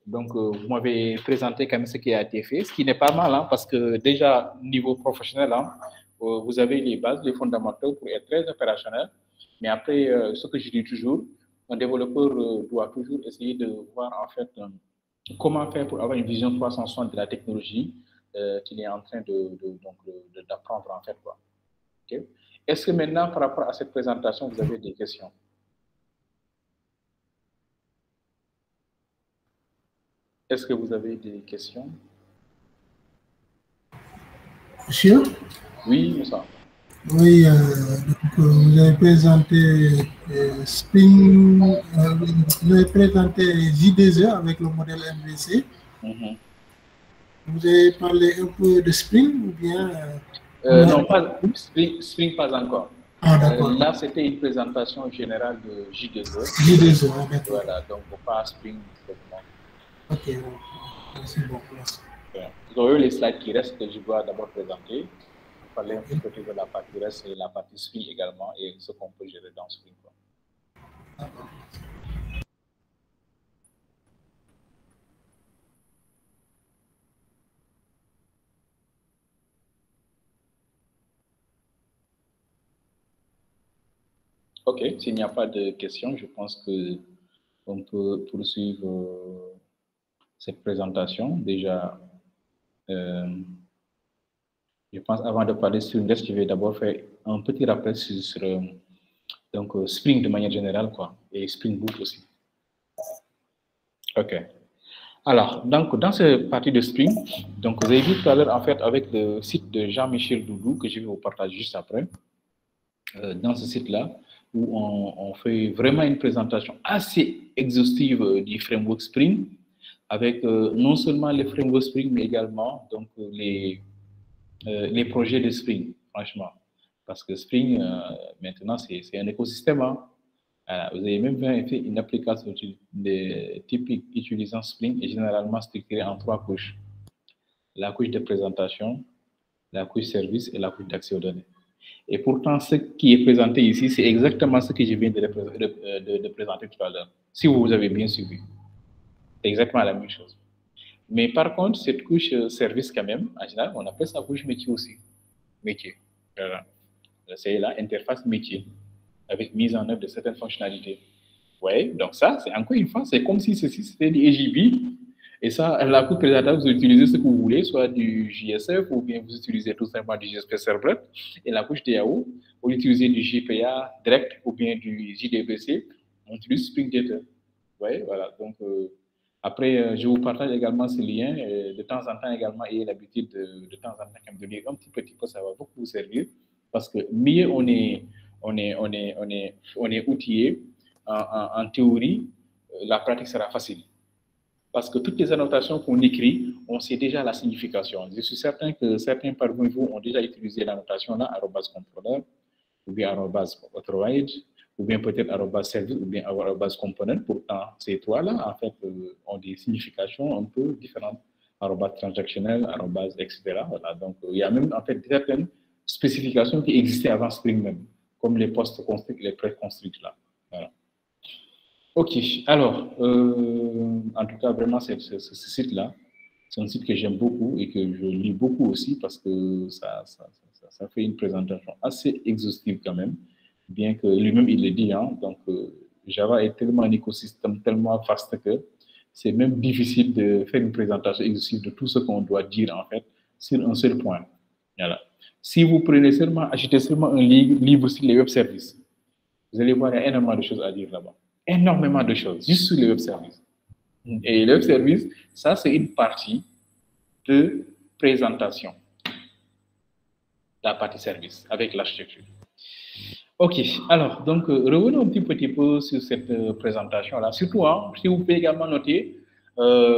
Donc, vous m'avez présenté quand même ce qui a été fait, ce qui n'est pas mal, hein, parce que déjà, niveau professionnel, hein, vous avez les bases, les fondamentaux pour être très opérationnel. Mais après, ce que je dis toujours, un développeur doit toujours essayer de voir en fait comment faire pour avoir une vision 360 de la technologie qu'il est en train d'apprendre en fait. Quoi. Okay? Est-ce que maintenant, par rapport à cette présentation, vous avez des questions? Est-ce que vous avez des questions? Monsieur? Oui, ça. Oui, donc, vous avez présenté Spring, vous avez présenté J2E avec le modèle MVC. Mm-hmm. Vous avez parlé un peu de Spring ou bien non, pas Spring, pas encore. Ah, d'accord. Là, c'était une présentation générale de J2E. J2E, d'accord. Voilà, donc pas Spring. Ok, merci beaucoup. Vous avez les slides qui restent que je dois d'abord présenter. Vous parlez un petit peu de la partie reste et la partie Spring également et ce qu'on peut gérer dans Spring. D'accord. Ok, s'il n'y a pas de questions, je pense qu'on peut poursuivre cette présentation. Déjà, je pense avant de parler sur Index, je vais d'abord faire un petit rappel sur donc, Spring de manière générale, quoi, et Spring Boot aussi. Ok. Alors, donc, dans cette partie de Spring, donc, vous avez vu tout à l'heure, en fait, avec le site de Jean-Michel Doudou, que je vais vous partager juste après, dans ce site-là, où on fait vraiment une présentation assez exhaustive du framework Spring, avec non seulement les frameworks Spring, mais également donc, les projets de Spring, franchement. Parce que Spring, maintenant, c'est un écosystème. Hein. Vous avez même fait une application typique utilisant Spring et généralement structurée en 3 couches. La couche de présentation, la couche service et la couche d'accès aux données. Et pourtant, ce qui est présenté ici, c'est exactement ce que je viens de présenter tout à l'heure, si vous avez bien suivi. C'est exactement la même chose. Mais par contre, cette couche service, quand même, en général, on appelle ça couche métier aussi. Métier. Voilà. C'est là, interface métier, avec mise en œuvre de certaines fonctionnalités. Oui, donc ça, c'est encore une fois, c'est comme si ceci c'était du EJB. Et ça, la couche présentateur, vous utilisez ce que vous voulez, soit du JSF ou bien vous utilisez tout simplement du JSP Servlet. Et la couche DAO, vous utilisez du JPA direct ou bien du JDBC, on utilise Spring Data. Oui, voilà. Donc, après, je vous partage également ce lien. De temps en temps également, ayez l'habitude de temps en temps de lire un petit peu, ça va beaucoup vous servir. Parce que mieux on est outillé en théorie, la pratique sera facile. Parce que toutes les annotations qu'on écrit, on sait déjà la signification. Je suis certain que certains parmi vous ont déjà utilisé l'annotation là, @controller, ou bien @authorized, ou bien peut-être @service, ou bien @component. Pourtant, ces trois-là, en fait, ont des significations un peu différentes. @transactionnel, etc. Voilà. Donc, il y a même, en fait, certaines spécifications qui existaient avant Spring même, comme les post-constructs et les pré-constructs là. Voilà. Ok, alors, en tout cas, vraiment, ce site-là, c'est un site que j'aime beaucoup et que je lis beaucoup aussi parce que ça fait une présentation assez exhaustive quand même, bien que lui-même, il le dit, hein, donc Java est tellement un écosystème tellement vaste que c'est même difficile de faire une présentation exhaustive de tout ce qu'on doit dire, en fait, sur un seul point. Voilà. Si vous prenez seulement, achetez seulement un livre sur les web services, vous allez voir, il y a énormément de choses à dire là-bas. Énormément de choses, juste sur les web services. Et les web services, ça, c'est une partie de présentation. La partie service, avec l'architecture. OK, alors, donc, revenons un petit peu sur cette présentation-là. Surtout, hein, si vous pouvez également noter,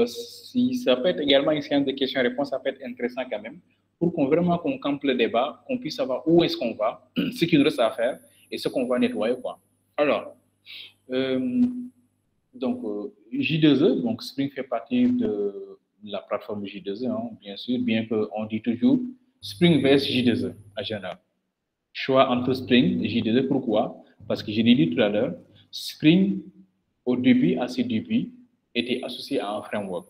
si ça peut être également une séance de questions-réponses, ça peut être intéressant quand même, pour qu'on vraiment qu'on campe le débat, qu'on puisse savoir où est-ce qu'on va, ce qu'il reste à faire et ce qu'on va nettoyer, quoi. Alors, donc, J2E, donc Spring fait partie de la plateforme J2E, hein, bien sûr, bien qu'on dit toujours Spring vs J2E en général. Choix entre Spring et J2E, pourquoi? Parce que je l'ai dit tout à l'heure, Spring, au début, à ses débuts, était associé à un framework.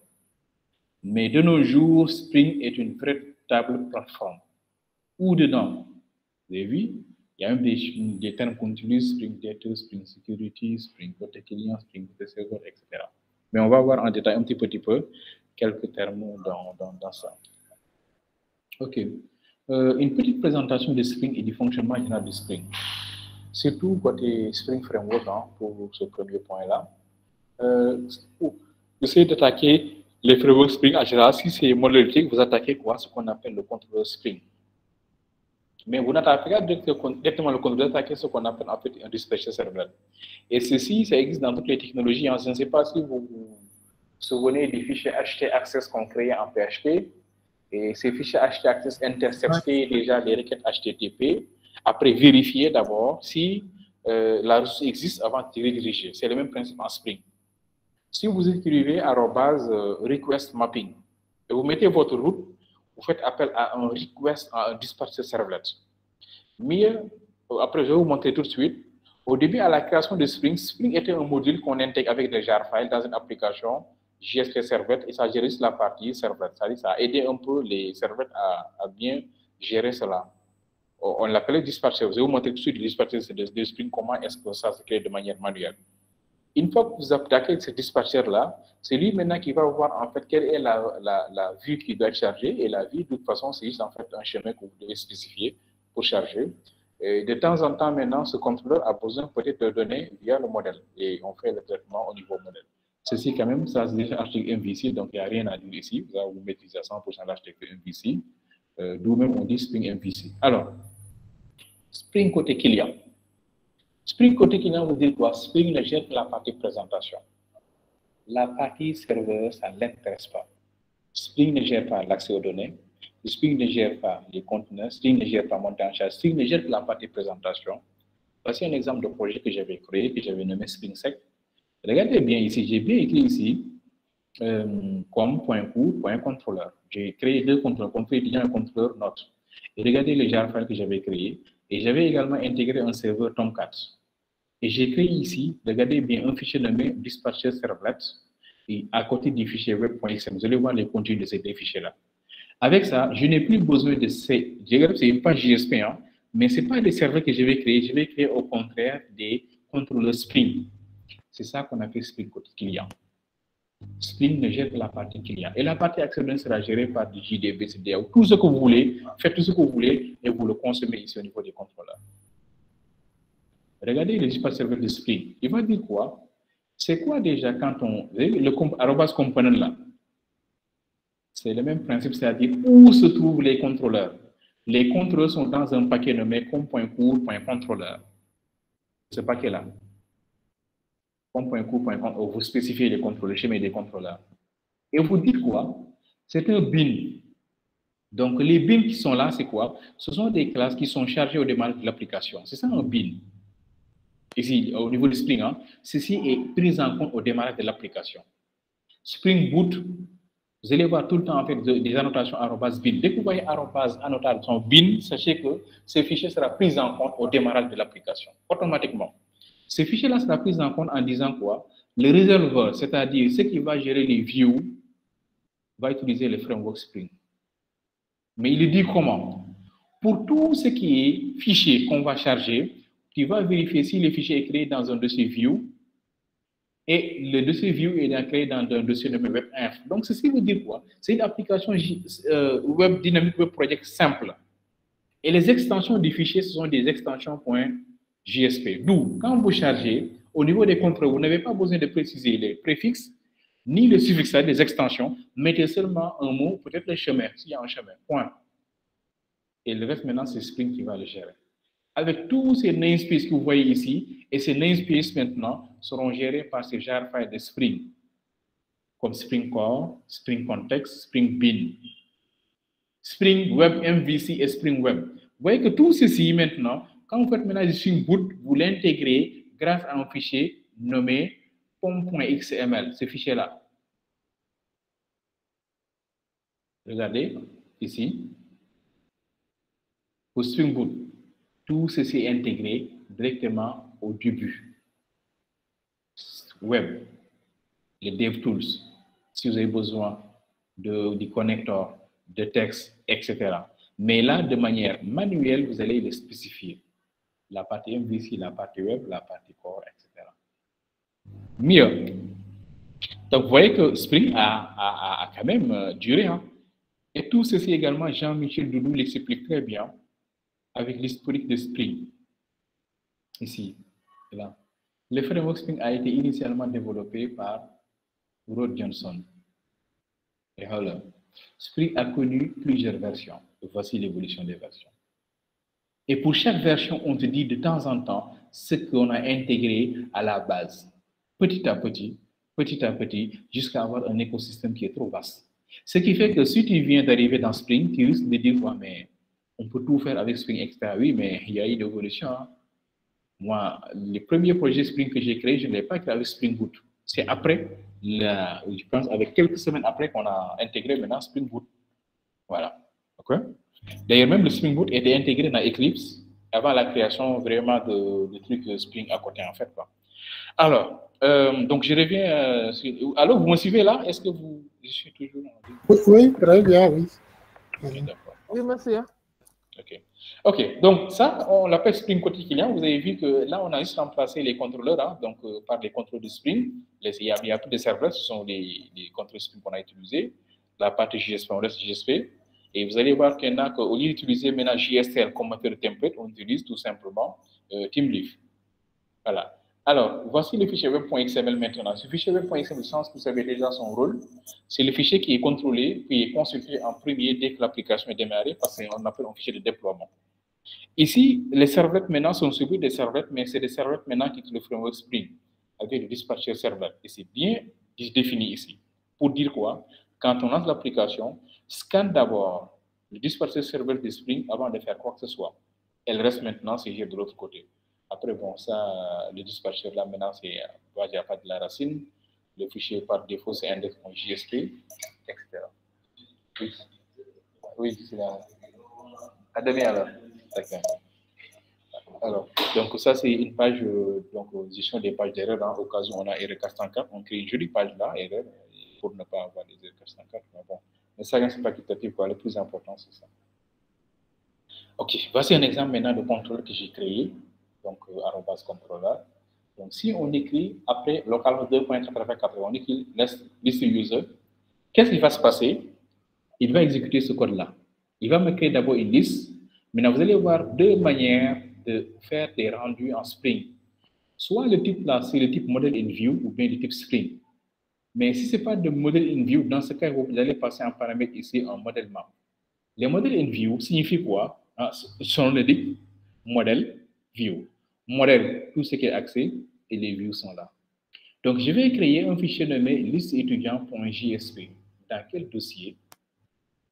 Mais de nos jours, Spring est une véritable plateforme. Où dedans? Vous avez vu? Il y a même des termes qu'on utilise, Spring Data, Spring Security, Spring Data Client, Spring Data Server, etc. Mais on va voir en détail un petit peu quelques termes dans ça. OK. Une petite présentation de Spring et du fonctionnement général de Spring. Surtout côté Spring Framework, hein, pour ce premier point-là. Essayez d'attaquer les frameworks Spring en général. Si c'est monolithique, vous attaquez quoi? Ce qu'on appelle le contrôleur Spring. Mais vous n'attaquez pas directement le contrôleur, vous attaquez ce qu'on appelle en fait un dispatcher servlet. Et ceci, ça existe dans toutes les technologies. Hein. Je ne sais pas si vous vous souvenez des fichiers htaccess qu'on créait en PHP. Et ces fichiers htaccess interceptaient déjà les requêtes HTTP. Après, vérifier d'abord si la ressource existe avant de rediriger. C'est le même principe en Spring. Si vous écrivez request mapping et vous mettez votre route, vous faites appel à un request, à un dispatcher servlet. Mais, après, je vais vous montrer tout de suite. Au début, à la création de Spring, Spring était un module qu'on intègre avec des jar files dans une application JSP Servlet et ça gérait la partie servlet. Ça a aidé un peu les servlets à bien gérer cela. On l'appelait dispatcher. Je vais vous montrer tout de suite le dispatcher de Spring, comment est-ce que ça se crée de manière manuelle. Une fois que vous attaquez ce dispatcher-là, c'est lui maintenant qui va voir en fait quelle est la vue qui doit être chargée. Et la vue, de toute façon, c'est juste en fait un chemin que vous devez spécifier pour charger. Et de temps en temps, maintenant, ce contrôleur a besoin peut-être de données via le modèle. Et on fait le traitement au niveau modèle. Ceci, quand même, ça c'est déjà architecture MVC, donc il n'y a rien à dire ici. Vous maîtrisez à 100% l'architecture MVC. D'où même on dit Spring MVC. Alors, Spring côté client. Spring côté client vous dit quoi? Spring ne gère que la partie présentation. la partie serveur, ça ne l'intéresse pas. Spring ne gère pas l'accès aux données, Spring ne gère pas les conteneurs, Spring ne gère pas monter en charge, Spring ne gère que la partie présentation. Voici un exemple de projet que j'avais créé, que j'avais nommé Spring Sec. Regardez bien ici, j'ai bien écrit ici comme point court, point contrôleur. J'ai créé deux contrôleurs, contrôleur étudiant et contrôleur note. Et regardez le jar file que j'avais créé. Et j'avais également intégré un serveur Tomcat. Et j'ai créé ici, regardez bien, un fichier nommé dispatcher servlet. Et à côté du fichier web.xml, vous allez voir les contenus de ces deux fichiers-là. Avec ça, je n'ai plus besoin de ces. C'est une page JSP, hein, mais ce n'est pas des serveurs que je vais créer. Je vais créer au contraire des contrôleurs Spring. C'est ça qu'on appelle Spring côté client. Spring ne gère que la partie client. Et la partie accès sera gérée par du JDB, CDAO. Tout ce que vous voulez, faites tout ce que vous voulez et vous le consommez ici au niveau des contrôleurs. Regardez le dispatch serveur de Spring. Il va dire quoi? C'est quoi déjà quand on. Le arrobas component là? C'est le même principe, c'est-à-dire où se trouvent les contrôleurs. Les contrôleurs sont dans un paquet nommé comme point court, point contrôleur. Ce paquet-là. Comme point court, point contrôleur, vous spécifiez les contrôleurs, le schéma des contrôleurs. Et vous dites quoi? C'est un bin. Donc, les bins qui sont là, c'est quoi? Ce sont des classes qui sont chargées au démarrage de l'application. C'est ça un bin. Ici, au niveau du Spring, hein, ceci est pris en compte au démarrage de l'application. Spring Boot, vous allez voir tout le temps en fait des annotations arrobas bin. Dès que vous voyez arrobas annotation bin, sachez que ce fichier sera pris en compte au démarrage de l'application, automatiquement. Ce fichier-là sera pris en compte en disant quoi? Le réservoir, c'est-à-dire ce qui va gérer les views, va utiliser le framework Spring. Mais il dit comment? Pour tout ce qui est fichier qu'on va charger, tu vas vérifier si le fichier est créé dans un dossier view et le dossier view est créé dans un dossier nommé webinf. Donc, ceci veut dire quoi? C'est une application web dynamique web project simple. Et les extensions du fichier, ce sont des extensions .jsp. D'où, quand vous chargez, au niveau des contrôles, vous n'avez pas besoin de préciser les préfixes ni le suffixe, des extensions. Mettez seulement un mot, peut-être le chemin, s'il y a un chemin, point. Et le reste, maintenant, c'est Spring qui va le gérer. Avec tous ces namespaces que vous voyez ici, et ces namespaces maintenant seront gérés par ces jar files de Spring, comme Spring Core, Spring Context, Spring Bin, Spring Web MVC et Spring Web. Vous voyez que tout ceci maintenant, quand vous faites maintenant du Spring Boot, vous l'intégrez grâce à un fichier nommé pom.xml, ce fichier-là. Regardez ici, pour Spring Boot. Tout ceci est intégré directement au début. Web, les DevTools, si vous avez besoin du connecteur, de texte, etc. Mais là, de manière manuelle, vous allez les spécifier. La partie MVC, la partie web, la partie core, etc. Mieux. Donc, vous voyez que Spring a quand même duré. Hein? Et tout ceci également, Jean-Michel Doudou l'explique très bien avec l'historique de Spring. Ici, là. Le framework Spring a été initialement développé par Rod Johnson et Holler. Spring a connu plusieurs versions. Voici l'évolution des versions. Et pour chaque version, on te dit de temps en temps ce qu'on a intégré à la base. Petit à petit, jusqu'à avoir un écosystème qui est trop vaste. Ce qui fait que si tu viens d'arriver dans Spring, tu risques de dire, ouais, mais on peut tout faire avec Spring, etc. Oui, mais il y a eu d'évolution. Hein. Moi, les premiers projets Spring que j'ai créés, je ne l'ai pas créé avec Spring Boot. C'est après, je pense, avec quelques semaines après qu'on a intégré maintenant Spring Boot. Voilà. Okay? D'ailleurs, même le Spring Boot était intégré dans Eclipse avant la création vraiment de trucs de Spring à côté, en fait. Quoi. Alors, donc je reviens. Alors, vous me suivez là? Est-ce que je suis toujours Oui, très bien, oui. Okay, d'accord. Oui, merci. Hein. Ok, donc ça, on l'appelle Spring côté client. Vous avez vu que là, on a juste remplacé les contrôleurs hein, donc, par les contrôleurs de Spring. Il n'y a plus de serveurs, ce sont les contrôleurs Spring qu'on a utilisés. La partie JSP, on reste JSP. Et vous allez voir qu'au lieu d'utiliser maintenant JSL comme moteur de template, on utilise tout simplement TeamLeaf. Voilà. Alors, voici le fichier web.xml maintenant. Ce fichier web.xml, je pense que vous savez déjà son rôle. C'est le fichier qui est contrôlé, qui est consulté en premier dès que l'application est démarrée, parce qu'on appelle un fichier de déploiement. Ici, les servlets maintenant sont suivis des servlets, mais c'est des servlets maintenant qui utilisent le framework Spring, avec le dispatcher servlet. Et c'est bien définie ici. Pour dire quoi? Quand on lance l'application, scanne d'abord le dispatcher serveur de Spring avant de faire quoi que ce soit. Elle reste maintenant CG de l'autre côté. Après, bon, ça, le dispatcher là, maintenant, c'est il pas de la racine. Le fichier par défaut, c'est index.jsp, etc. Oui, c'est là. À demain alors. D'accord. Alors, donc ça, c'est une page, donc, gestion des pages d'erreur, hein, au cas où on a erreur 404, on crée une jolie page là, erreur, pour ne pas avoir des erreurs 404, mais bon. Mais ça, c'est facultatif, quoi. Le plus important, c'est ça. Ok, voici un exemple maintenant de contrôle que j'ai créé, donc arrobas controller. Donc, si on écrit après local 2.84, on écrit list user, qu'est-ce qui va se passer? Il va exécuter ce code-là. Il va me créer d'abord une liste. Maintenant, vous allez voir deux manières de faire des rendus en Spring. Soit le type là, c'est le type model in view ou bien le type Spring. Mais si ce n'est pas de model in view, dans ce cas, vous allez passer en paramètre ici en model map. Les modèles in view signifient quoi? Sont le type modèle view. Modèle, tout ce qui est accès et les views sont là. Donc, je vais créer un fichier nommé liste étudiant.jsp. Dans quel dossier?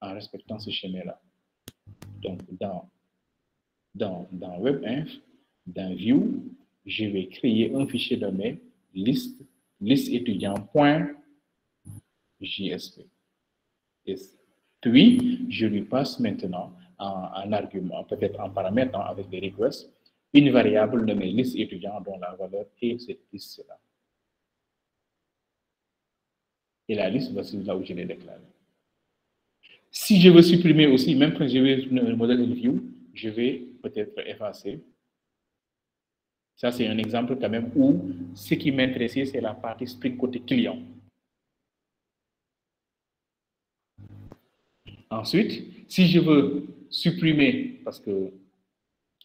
En respectant ce schéma-là. Donc, dans WebInf, dans View, je vais créer un fichier nommé liste étudiant.jsp. Puis, je lui passe maintenant un argument, peut-être en paramètre avec des requests, une variable nommée liste étudiant dont la valeur est cette liste-là. Et la liste, voici là où je l'ai déclaré. Si je veux supprimer aussi, même quand je vais le modèle in view, je vais peut-être effacer. Ça, c'est un exemple quand même où ce qui m'intéressait, c'est la partie Spring côté client. Ensuite, si je veux supprimer, parce que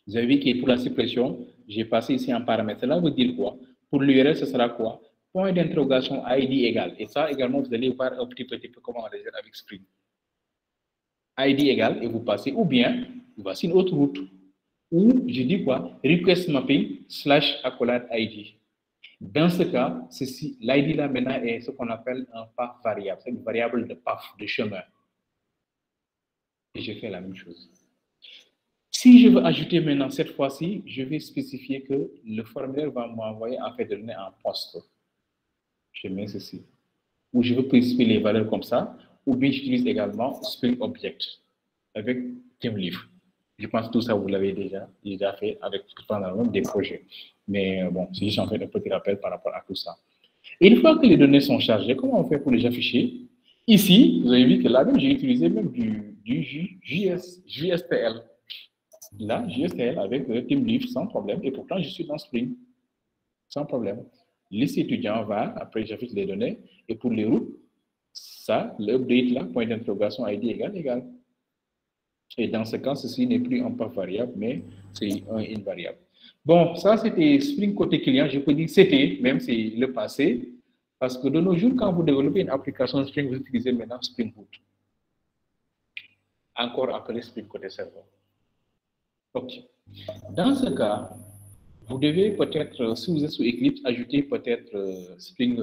vous avez vu que pour la suppression, j'ai passé ici un paramètre. Cela veut dire quoi? Pour l'URL, ce sera quoi? Point d'interrogation ID égal. Et ça également, vous allez voir un petit peu comment on résout avec Spring. ID égal, et vous passez, ou bien, voici une autre route, où je dis quoi? Request mapping / accolade ID. Dans ce cas, l'ID là maintenant est ce qu'on appelle un path variable, c'est une variable de path, de chemin. Et je fais la même chose. Si je veux ajouter maintenant cette fois-ci, je vais spécifier que le formulaire va m'envoyer en fait de données en poste. Je mets ceci. Ou je veux spécifier les valeurs comme ça, ou bien j'utilise également Spring Object avec TeamLeaf. Je pense que tout ça, vous l'avez déjà fait avec des projets. Mais bon, c'est juste en fait un petit rappel par rapport à tout ça. Et une fois que les données sont chargées, comment on fait pour les afficher? Ici, vous avez vu que là, j'ai utilisé même du JSPL. Là, JSPL avec TeamLeaf sans problème. Et pourtant, je suis dans Spring. Sans problème. Liste étudiant va, après j'affiche les données. Et pour les routes, ça, l'update là, point d'interrogation ID égal. Et dans ce cas, ceci n'est plus un path variable, mais c'est une variable. Bon, ça c'était Spring côté client. Je peux dire c'était, même c'est le passé. Parce que de nos jours, quand vous développez une application Spring, vous utilisez maintenant Spring Boot. Encore appelé Spring côté serveur. OK. Dans ce cas, vous devez peut-être, si vous êtes sous Eclipse, ajouter peut-être Spring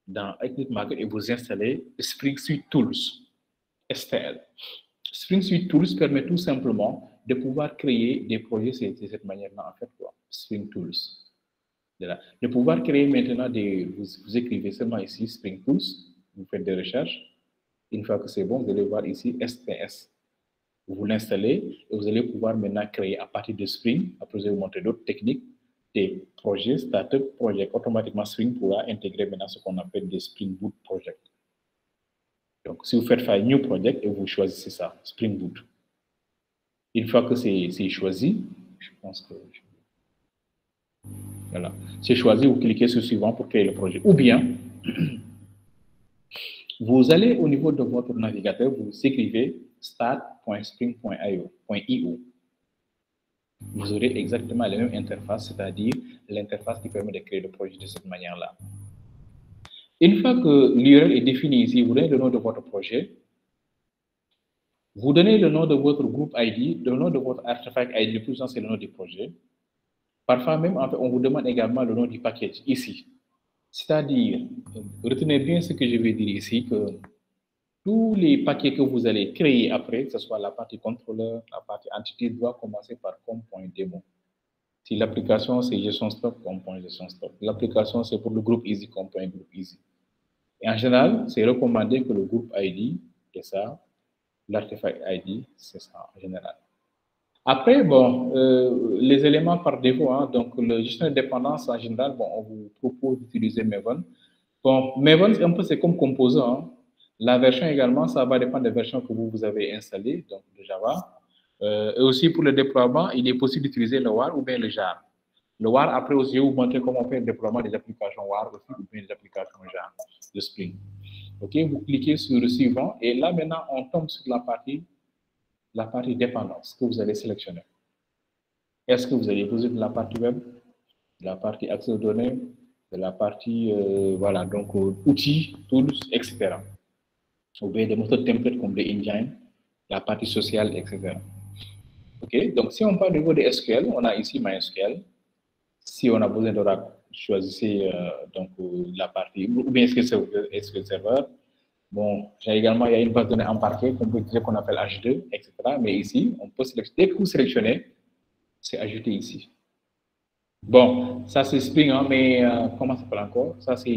dans Eclipse Market et vous installer Spring Suite Tools, STL. Spring Suite Tools permet tout simplement de pouvoir créer des projets de cette manière-là, en fait, quoi. Spring Tools. De pouvoir créer maintenant vous écrivez seulement ici Spring Tools, vous faites des recherches. Une fois que c'est bon, vous allez voir ici SPS. Vous l'installez et vous allez pouvoir maintenant créer à partir de Spring, après je vais vous montrer d'autres techniques, des projets, startup project. Automatiquement, Spring pourra intégrer maintenant ce qu'on appelle des Spring Boot projects. Donc, si vous faites File New Project et vous choisissez ça, Spring Boot. Une fois que c'est choisi, je pense que... Voilà. C'est choisi, vous cliquez sur Suivant pour créer le projet. Ou bien, vous allez au niveau de votre navigateur, vous écrivez start.spring.io. Vous aurez exactement la même interface, c'est-à-dire l'interface qui permet de créer le projet de cette manière-là. Une fois que l'URL est définie ici, vous donnez le nom de votre projet, vous donnez le nom de votre groupe ID, le nom de votre artefact ID, le plus souvent c'est le nom du projet. Parfois même, en fait, on vous demande également le nom du package ici. C'est-à-dire, retenez bien ce que je vais dire ici, que tous les paquets que vous allez créer après, que ce soit la partie contrôleur, la partie entité, doit commencer par com.demo. Si l'application c'est gestion stock, com.gestion stock. L'application c'est pour le groupe Easy, com.groupe Easy. Et en général, c'est recommandé que le groupe ID est ça, l'artefact ID, c'est ça en général. Après, bon, les éléments par défaut, hein, donc le gestionnaire de dépendance en général, bon, on vous propose d'utiliser Maven. Bon, Maven, c'est comme composant. Hein. La version également, ça va dépendre des versions que vous avez installées, donc de Java. Et aussi pour le déploiement, il est possible d'utiliser le WAR ou bien le JAR. Le WAR, après aussi, je vais vous montrer comment on fait le déploiement des applications WAR aussi ou bien des applications JAR de Spring. OK, vous cliquez sur le suivant et là maintenant, on tombe sur la partie dépendance que vous allez sélectionner. Est-ce que vous avez besoin de la partie web, de la partie accès aux données, de la partie, voilà, donc outils, tools, etc. Ou bien des méthodes templates comme les engines, la partie sociale, etc. OK, donc si on parle au niveau de SQL, on a ici MySQL. Si on a besoin d'Oracle, choisissez donc la partie, ou bien SQL Server. Bon, j'ai également, il y a une base de données embarquée qu'on appelle H2, etc. Mais ici, on peut sélectionner, dès que vous sélectionnez, c'est ajouté ici. Bon, ça c'est Spring, hein, mais comment ça s'appelle encore? Ça c'est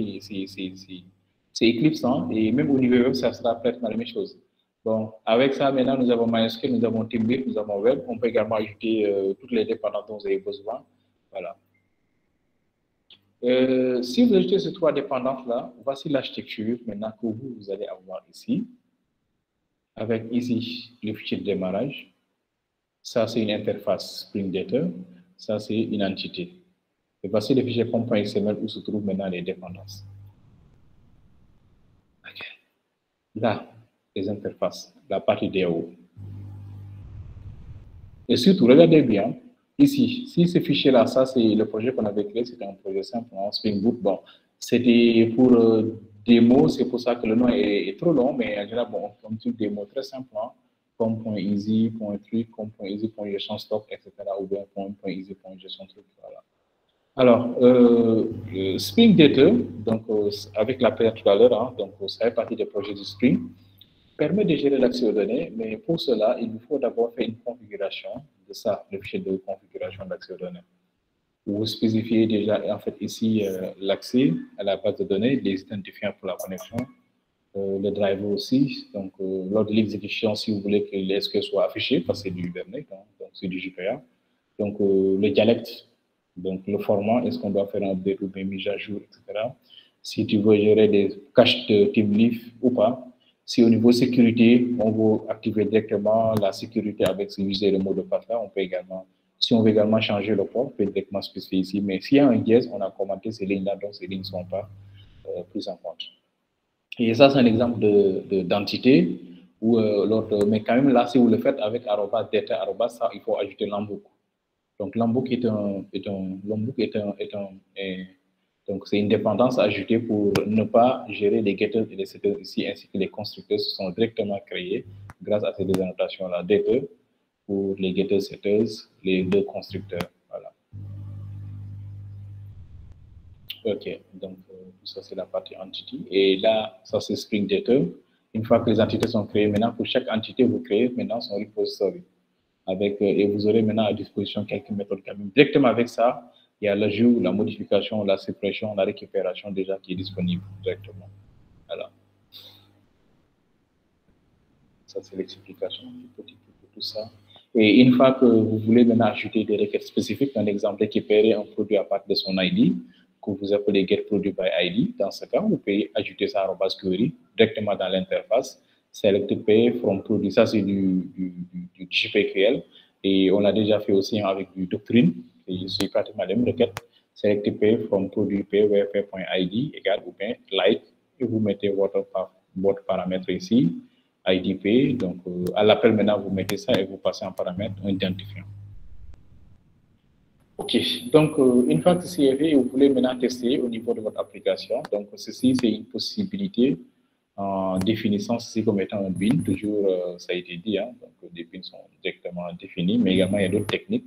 Eclipse, hein, et même au niveau web, ça sera presque la même chose. Bon, avec ça, maintenant, nous avons MySQL, nous avons TeamViewer, nous avons Web. On peut également ajouter toutes les dépendances dont vous avez besoin. Voilà. Si vous ajoutez ces trois dépendances-là, voici l'architecture maintenant que vous allez avoir ici. Avec ici le fichier de démarrage. Ça, c'est une interface Spring Data. Ça, c'est une entité. Et voici le fichier com.xml où se trouvent maintenant les dépendances. Okay. Là, les interfaces, la partie DAO. Et surtout, regardez bien, ici, si ce fichier-là, ça, c'est le projet qu'on avait créé, c'était un projet simple, hein, Spring Boot. Bon, c'était pour démo, c'est pour ça que le nom est trop long, mais en général, bon, on utilise des mots très simples, hein, comme .easy, .truc, comme .easy, .gestion stock, etc. ou bien .easy, .gestion truc, voilà. Alors, Spring Data, donc avec la paire tout à l'heure, hein, donc ça fait partie des projets de Spring, permet de gérer l'accès aux données, mais pour cela, il nous faut d'abord faire une configuration de ça, le fichier de configuration d'accès aux données. Vous spécifiez déjà, en fait, ici, l'accès à la base de données, les identifiants pour la connexion, le driver aussi. Donc, lors de l'exécution, si vous voulez que les SQL soient affichés, parce que c'est du Hibernate, hein, donc c'est du JPA. Donc, le dialecte, donc le format, est-ce qu'on doit faire un update ou bien mise à jour, etc. Si tu veux gérer des caches de TeamLeaf ou pas. Si au niveau sécurité, on veut activer directement la sécurité avec ce user le mot de passe-là, on peut également, si on veut également changer le port, on peut directement spécifier ici. Mais s'il y a un dièse, on a commenté ces lignes-là, donc ces lignes ne sont pas prises en compte. Et ça, c'est un exemple d'entité, mais quand même là, si vous le faites avec @data, ça, il faut ajouter l'embouk. Donc, l'embouk donc c'est une dépendance ajoutée pour ne pas gérer les getters et les setters ici, ainsi que les constructeurs se sont directement créés grâce à ces deux annotations-là. Data pour les getters, setters, les deux constructeurs. Voilà. OK, donc ça c'est la partie entity. Et là, ça c'est Spring Data. Une fois que les entités sont créées, maintenant pour chaque entité, vous créez maintenant son repository. Et vous aurez maintenant à disposition quelques méthodes quand même. Directement avec ça, il y a l'ajout, la modification, la suppression, la récupération déjà qui est disponible directement. Voilà. Ça, c'est l'explication du petit peu de tout ça. Et une fois que vous voulez maintenant ajouter des requêtes spécifiques, un exemple, récupérer un produit à partir de son ID, que vous appelez getProductById, dans ce cas, vous pouvez ajouter ça en base query directement dans l'interface. Select Pay from produit, ça c'est du JPQL. Et on l'a déjà fait aussi avec du Doctrine, et c'est pratiquement la même requête. Select Pay from produit Pay, where.id égale ou bien like, et vous mettez votre paramètre ici. IDP, donc à l'appel maintenant vous mettez ça et vous passez en paramètre un identifiant. Ok, donc une fois que c'est fait, vous pouvez maintenant tester au niveau de votre application. Donc ceci c'est une possibilité en définissant ceci comme étant un bin, toujours ça a été dit, hein, donc les bins sont directement définis, mais également il y a d'autres techniques.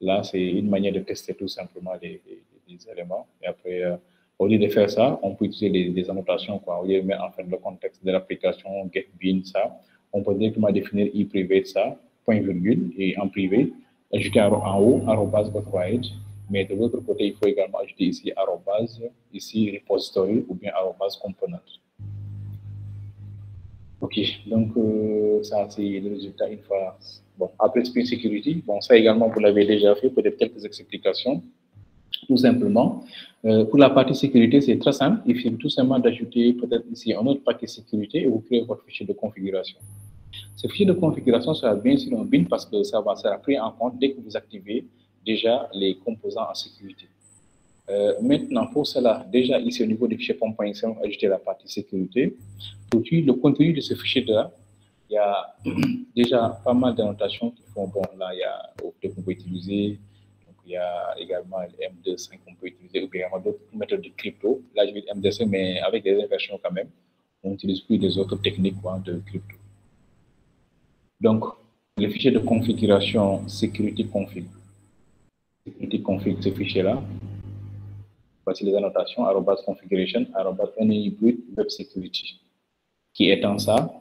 Là c'est une manière de tester tout simplement les éléments et après Au lieu de faire ça, on peut utiliser des annotations, quoi. Au lieu de mettre en fait le contexte de l'application, get bin, ça, on peut directement définir e-private, ça, point virgule, et en privé, ajouter en haut, arrobase authoride. Mais de l'autre côté, il faut également ajouter ici arrobase, ici repository ou bien arrobase component. Ok, donc ça c'est le résultat une fois. Bon, après Spring Security, bon, ça également vous l'avez déjà fait, peut-être quelques explications. Tout simplement, pour la partie sécurité, c'est très simple. Il suffit tout simplement d'ajouter peut-être ici un autre paquet sécurité et vous créez votre fichier de configuration. Ce fichier de configuration sera bien sûr un bin parce que ça sera pris en compte dès que vous activez déjà les composants en sécurité. Maintenant, pour cela, déjà ici au niveau du fichier pom.xml, ajouter la partie sécurité. Puis le contenu de ce fichier-là, il y a déjà pas mal d'annotations qui font, bon, là, il y a qu'on peut utiliser. Donc, il y a également le MD5 qu'on peut utiliser, ou bien d'autres méthodes de crypto. Là, je vais MD5, mais avec des inversions quand même. On n'utilise plus des autres techniques de crypto. Donc, le fichier de configuration sécurité config. Sécurité config, ce fichier-là. Voici les annotations, @configuration, @NEBoot web security, qui étant ça.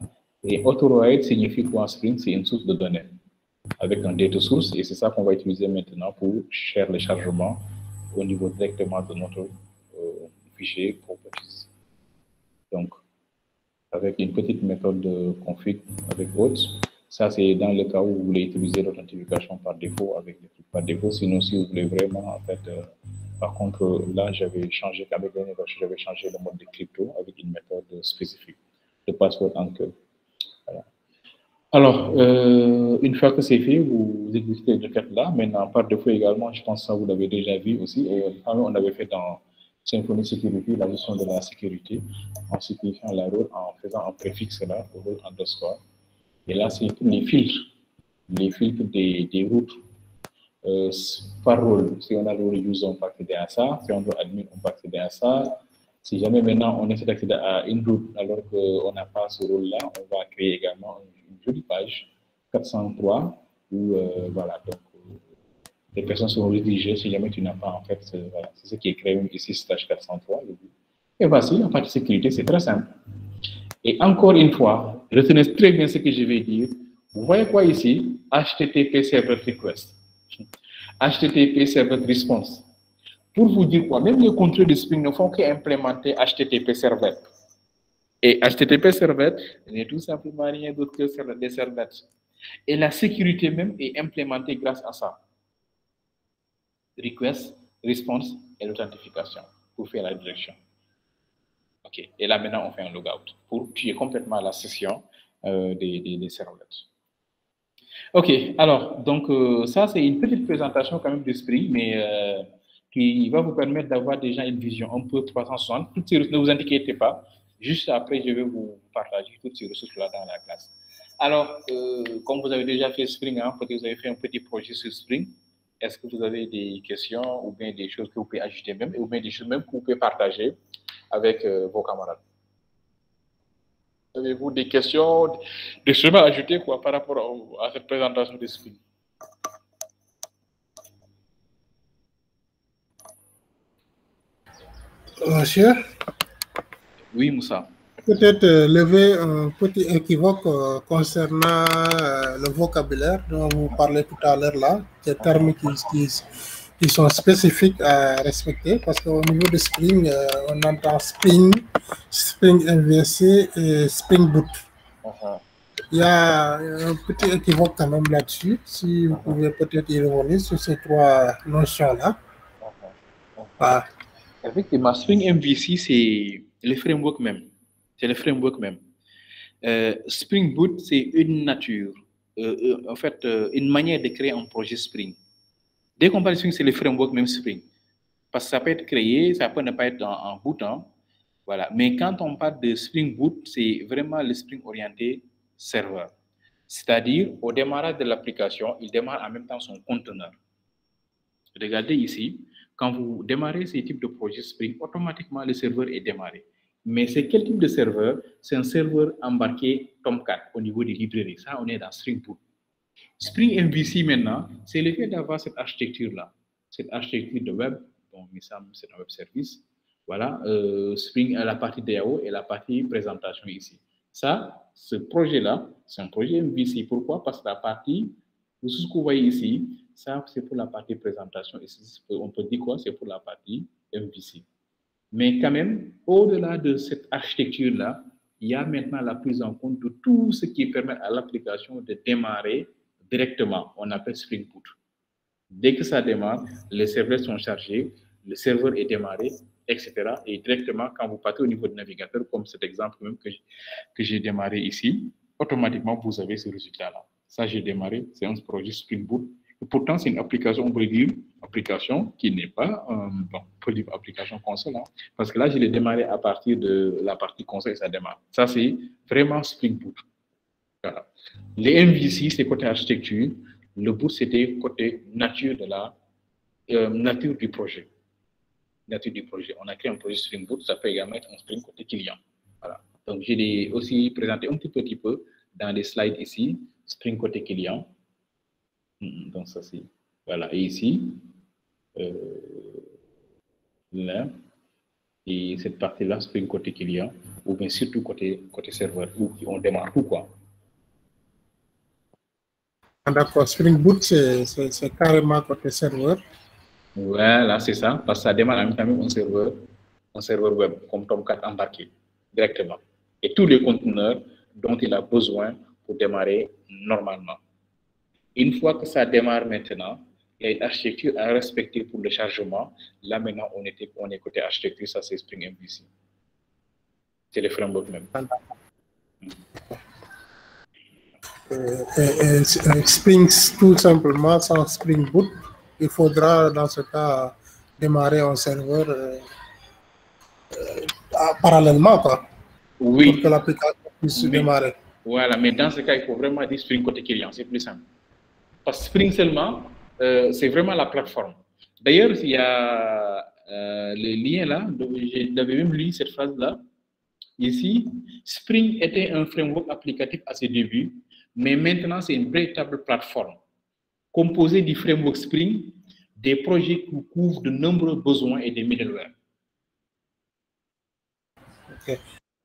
Et authoroid signifie quoi en Spring? C'est une source de données avec un data source, et c'est ça qu'on va utiliser maintenant pour faire le chargement au niveau directement de notre fichier properties. Donc, avec une petite méthode de config avec autres. Ça, c'est dans le cas où vous voulez utiliser l'authentification par défaut avec des trucs par défaut. Sinon, si vous voulez vraiment, en fait, par contre, là, j'avais changé, avec l'année j'avais changé le mode de crypto avec une méthode spécifique de password encode. Voilà. Alors, une fois que c'est fait, vous exécutez le requête là. Maintenant, par défaut également, je pense que ça vous l'avez déjà vu aussi. Et on avait fait dans Symfony Security la gestion de la sécurité en spécifiant la rôle, en faisant un préfixe là, rôle underscore. Et là, c'est les filtres des routes par rôle. Si on a le rôle user, on peut accéder à ça. Si on a le admin, on peut accéder à ça. Si jamais maintenant on essaie d'accéder à une route alors qu'on n'a pas ce rôle-là, on va créer également une jolie page 403 où voilà, donc les personnes seront redirigées si jamais tu n'as pas en fait, voilà, c'est ce qui est créé ici, stage 403. Et voici la partie sécurité, c'est très simple. Et encore une fois, retenez très bien ce que je vais dire. Vous voyez quoi ici? HTTP Server Request, HTTP Server Response. Pour vous dire quoi, même les contrôles de Spring ne font qu'implémenter HTTP Server. Et HTTP Server n'est tout simplement rien d'autre que des servlets. Et la sécurité même est implémentée grâce à ça. Request, response et l'authentification pour faire la direction. OK. Et là, maintenant, on fait un logout pour tuer complètement la session des servlets. OK. Alors, donc, ça, c'est une petite présentation quand même de Spring, mais qui va vous permettre d'avoir déjà une vision un peu 360. Toutes ces ressources, ne vous inquiétez pas. Juste après, je vais vous partager toutes ces ressources-là dans la classe. Alors, comme vous avez déjà fait Spring, hein, peut-être vous avez fait un petit projet sur Spring. Est-ce que vous avez des questions ou bien des choses que vous pouvez ajouter même, ou bien des choses même que vous pouvez partager avec vos camarades? Avez-vous des questions, des choses à ajouter quoi, par rapport à cette présentation de Spring? Monsieur? Oui, Moussa. Peut-être lever un petit équivoque concernant le vocabulaire dont vous parlez tout à l'heure là, des termes qui sont spécifiques à respecter, parce qu'au niveau de Spring, on entend Spring, Spring MVC et Spring Boot. Il y a un petit équivoque quand même là-dessus, si vous pouvez peut-être y revenir sur ces trois notions-là. Ah. Effectivement, Spring MVC, c'est le framework même. C'est le framework même. Spring Boot, c'est une nature, en fait, une manière de créer un projet Spring. Dès qu'on parle de Spring, c'est le framework même Spring. Parce que ça peut être créé, ça peut ne pas être en boot. Hein. Voilà. Mais quand on parle de Spring Boot, c'est vraiment le Spring orienté serveur. C'est-à-dire, au démarrage de l'application, il démarre en même temps son conteneur. Regardez ici, quand vous démarrez ces types de projets Spring, automatiquement le serveur est démarré. Mais c'est quel type de serveur? C'est un serveur embarqué Tomcat au niveau des librairies. Ça, on est dans Spring Boot. Spring MVC maintenant, c'est le fait d'avoir cette architecture-là, cette architecture de web, donc c'est un web service, Voilà, Spring, la partie DAO et la partie présentation ici. Ça, ce projet-là, c'est un projet MVC. Pourquoi? Parce que la partie, tout ce que vous voyez ici, ça, c'est pour la partie présentation. Et on peut dire quoi? C'est pour la partie MVC. Mais quand même, au-delà de cette architecture-là, il y a maintenant la prise en compte de tout ce qui permet à l'application de démarrer directement. On appelle Spring Boot. Dès que ça démarre, les serveurs sont chargés, le serveur est démarré, etc. Et directement, quand vous partez au niveau du navigateur, comme cet exemple même que j'ai démarré ici, automatiquement, vous avez ce résultat-là. Ça, j'ai démarré, c'est un projet Spring Boot. Et pourtant, c'est une application, on peut dire, application qui n'est pas, bon, on peut dire application console, hein, parce que là, je l'ai démarré à partir de la partie console et ça démarre. Ça, c'est vraiment Spring Boot. Voilà. Les MVC, c'est côté architecture. Le boot, c'était côté nature de la nature du projet. Nature du projet. On a créé un projet Spring Boot, ça peut également être un Spring côté client. Voilà. Donc, je l'ai aussi présenté un petit peu dans les slides ici, Spring côté client. Donc, ça c'est. Voilà. Et ici, là, et cette partie-là, Spring côté client, ou bien surtout côté serveur, où on démarre tout, quoi. D'accord, Spring Boot, c'est carrément côté serveur. Voilà, c'est ça, parce que ça démarre en même temps un serveur web, comme Tomcat embarqué, directement. Et tous les conteneurs dont il a besoin pour démarrer normalement. Une fois que ça démarre maintenant, il y a une architecture à respecter pour le chargement. Là, maintenant, on est côté architecture, ça c'est Spring MVC. C'est le framework même. Spring, tout simplement, sans Spring Boot, il faudra dans ce cas démarrer un serveur parallèlement, quoi, oui, pour que l'application puisse démarrer. Voilà, mais dans ce cas, il faut vraiment dire Spring côté client, c'est plus simple. Parce que Spring seulement, c'est vraiment la plateforme. D'ailleurs, il y a le lien là, j'avais même lu cette phrase-là. Ici, Spring était un framework applicatif à ses débuts, mais maintenant, c'est une véritable plateforme composée du framework Spring, des projets qui couvrent de nombreux besoins et des middleware. Okay.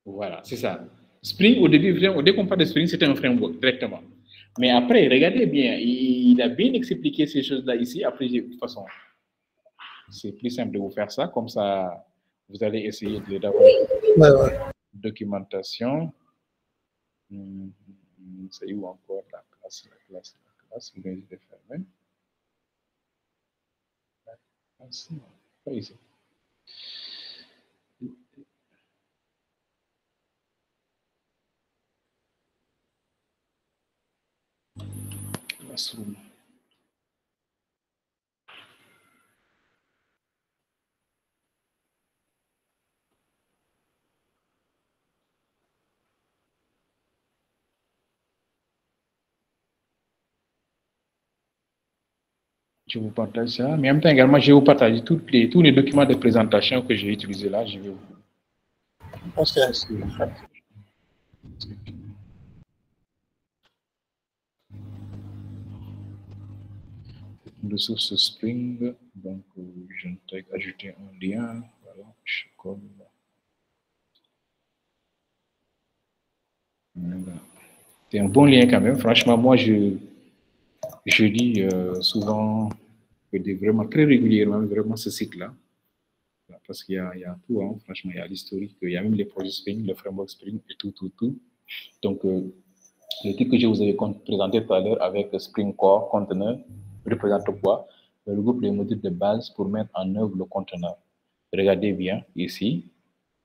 Voilà, c'est ça. Spring, au début, dès qu'on parle de Spring, c'était un framework directement. Mais après, regardez bien, il a bien expliqué ces choses-là ici. Après, de toute façon, c'est plus simple de vous faire ça. Comme ça, vous allez essayer d'avoir une documentation. C'est où encore la classe? Vous venez de fermer. La classe, pas ici. Classroom. Je vous partage ça, mais en même temps également, je vais vous partager tous les documents de présentation que j'ai utilisés là. Je vais vous. Ressources Spring, donc je vais ajouter un lien. Voilà, je colle. Voilà. C'est un bon lien quand même. Franchement, moi, je lis souvent, vraiment très régulièrement, vraiment ce site-là. Parce qu'il y a tout, hein. Franchement, il y a l'historique, il y a même les projets Spring, le framework Spring et tout. Donc, le truc que je vous avais présenté tout à l'heure avec Spring Core Container représente quoi? Le regroupe les modules de base pour mettre en œuvre le conteneur. Regardez bien ici,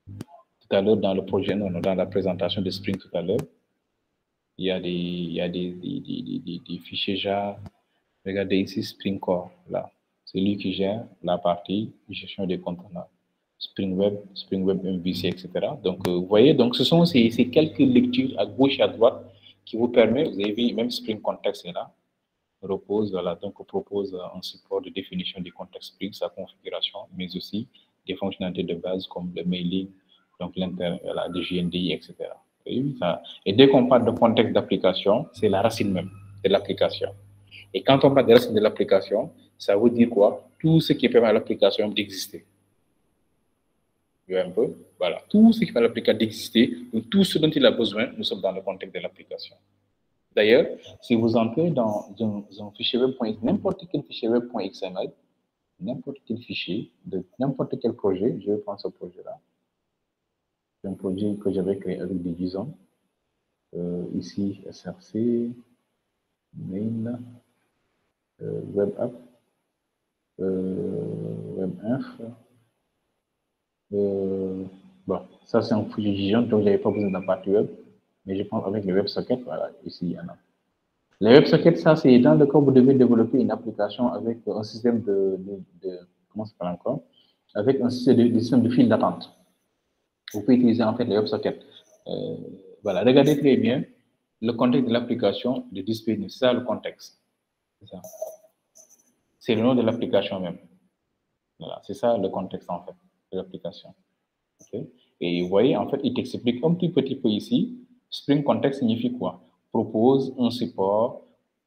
tout à l'heure dans le projet, dans la présentation de Spring tout à l'heure, il y a des fichiers JAR. Regardez ici Spring Core, là. C'est lui qui gère la partie gestion des conteneurs. Spring Web MVC, etc. Donc, vous voyez, donc ce sont ces quelques lectures à gauche et à droite qui vous permettent, vous avez vu, même Spring Context est là, voilà, donc on propose un support de définition du contexte Spring, sa configuration, mais aussi des fonctionnalités de base comme le mailing, donc le JNDI, etc. Et dès qu'on parle de contexte d'application, c'est la racine même de l'application. Et quand on parle de racine de l'application, ça veut dire quoi? Tout ce qui permet à l'application d'exister. Tu vois un peu? Voilà. Tout ce qui fait à l'application d'exister, tout ce dont il a besoin, nous sommes dans le contexte de l'application. D'ailleurs, si vous entrez dans un fichier web, n'importe quel fichier web.xml, n'importe quel fichier de n'importe quel projet, je vais prendre ce projet-là. C'est un projet que j'avais créé avec des JSON. Ici, SRC, main, web app, webinf. Bon, ça c'est un fichier JSON, donc je n'avais pas besoin de la partie web. Mais je pense avec les WebSockets, voilà, ici il y en a. Les WebSockets, ça c'est dans le cas où vous devez développer une application avec un système comment ça s'appelle encore? Avec un système de file d'attente. Vous pouvez utiliser en fait les WebSockets. Voilà, regardez très bien le contexte de l'application de Display. C'est ça le contexte. C'est le nom de l'application même. Voilà, c'est ça le contexte en fait de l'application. Okay? Et vous voyez, en fait, il t'explique un petit peu ici. Spring Context signifie quoi? Propose un support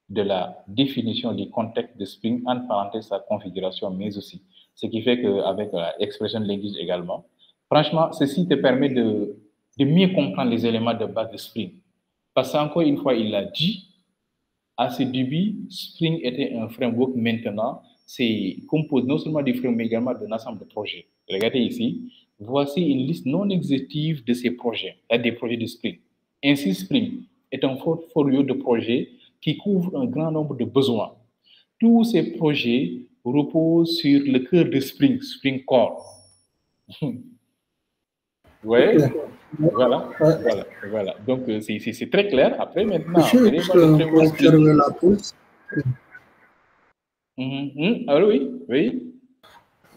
de la définition du contexte de Spring, en parenthèse sa configuration, mais aussi. Ce qui fait qu'avec l'expression language également, franchement, ceci te permet de mieux comprendre les éléments de base de Spring. Parce qu'encore une fois, il l'a dit, à ce début, Spring était un framework. Maintenant, c'est composé non seulement du framework, mais également d'un ensemble de projets. Regardez ici, voici une liste non exhaustive de ces projets, des projets de Spring. Ainsi, Spring est un portfolio de projets qui couvre un grand nombre de besoins. Tous ces projets reposent sur le cœur de Spring, Spring Core. Vous voyez? Voilà, voilà. Donc, c'est très clair. Après, maintenant, vous allez voir le framework Spring. La pause. Alors, oui.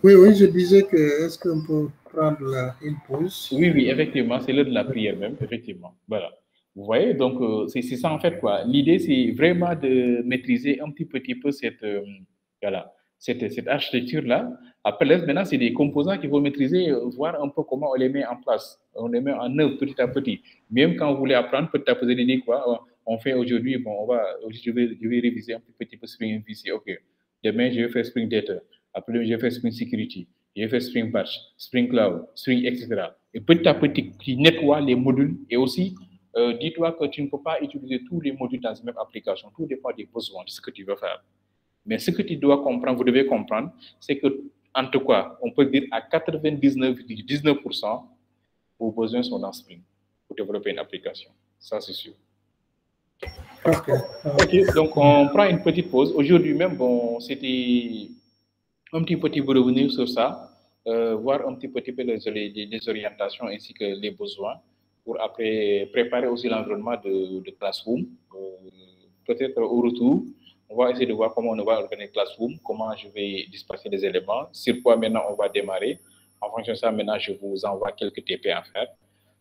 Oui, je disais que est-ce qu'on peut prendre une pause? Oui, effectivement, c'est l'heure de la prière même, effectivement. Voilà. Vous voyez, donc c'est ça en fait quoi. L'idée, c'est vraiment de maîtriser un petit peu cette, cette architecture-là. Après, maintenant, c'est des composants qu'il faut maîtriser, voir un peu comment on les met en place. On les met en œuvre petit à petit. Même quand vous voulez apprendre, petit à petit, dire quoi, on fait aujourd'hui, bon, je vais réviser un petit peu Spring MVC. OK. Demain, je vais faire Spring Data. Après, je vais faire Spring Security. Je vais faire Spring Batch, Spring Cloud, Spring, etc. Et petit à petit, tu nettoies les modules. Et aussi, dis-toi que tu ne peux pas utiliser tous les modules dans une même application. Tout dépend des besoins, de ce que tu veux faire. Mais ce que tu dois comprendre, vous devez comprendre, c'est que, en tout cas, on peut dire à 99,19%, vos besoins sont dans Spring pour développer une application. Ça, c'est sûr. OK, donc on prend une petite pause. Aujourd'hui même, bon, c'était un petit peu revenir sur ça, voir un petit peu les orientations ainsi que les besoins pour après préparer aussi l'environnement de Classroom. Peut-être au retour, on va essayer de voir comment on va organiser Classroom, comment je vais dispatcher les éléments, sur quoi maintenant on va démarrer. En fonction de ça, maintenant, je vous envoie quelques TP à faire.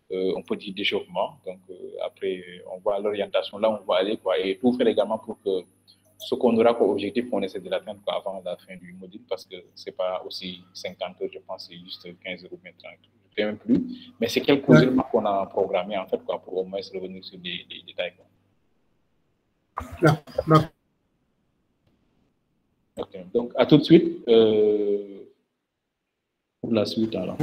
Un petit déchauffement. Donc, après, on voit l'orientation, là, on va aller, quoi, et tout faire également pour que ce qu'on aura comme objectif, qu'on essaie de l'atteindre avant la fin du module, parce que ce n'est pas aussi 50 heures, je pense, c'est juste 15 euros, 30, je ne sais même plus. Mais c'est quelques éléments qu'on a programmés, en fait, quoi, pour au moins se revenir sur des détails. Quoi. Okay. Donc, à tout de suite pour la suite, alors.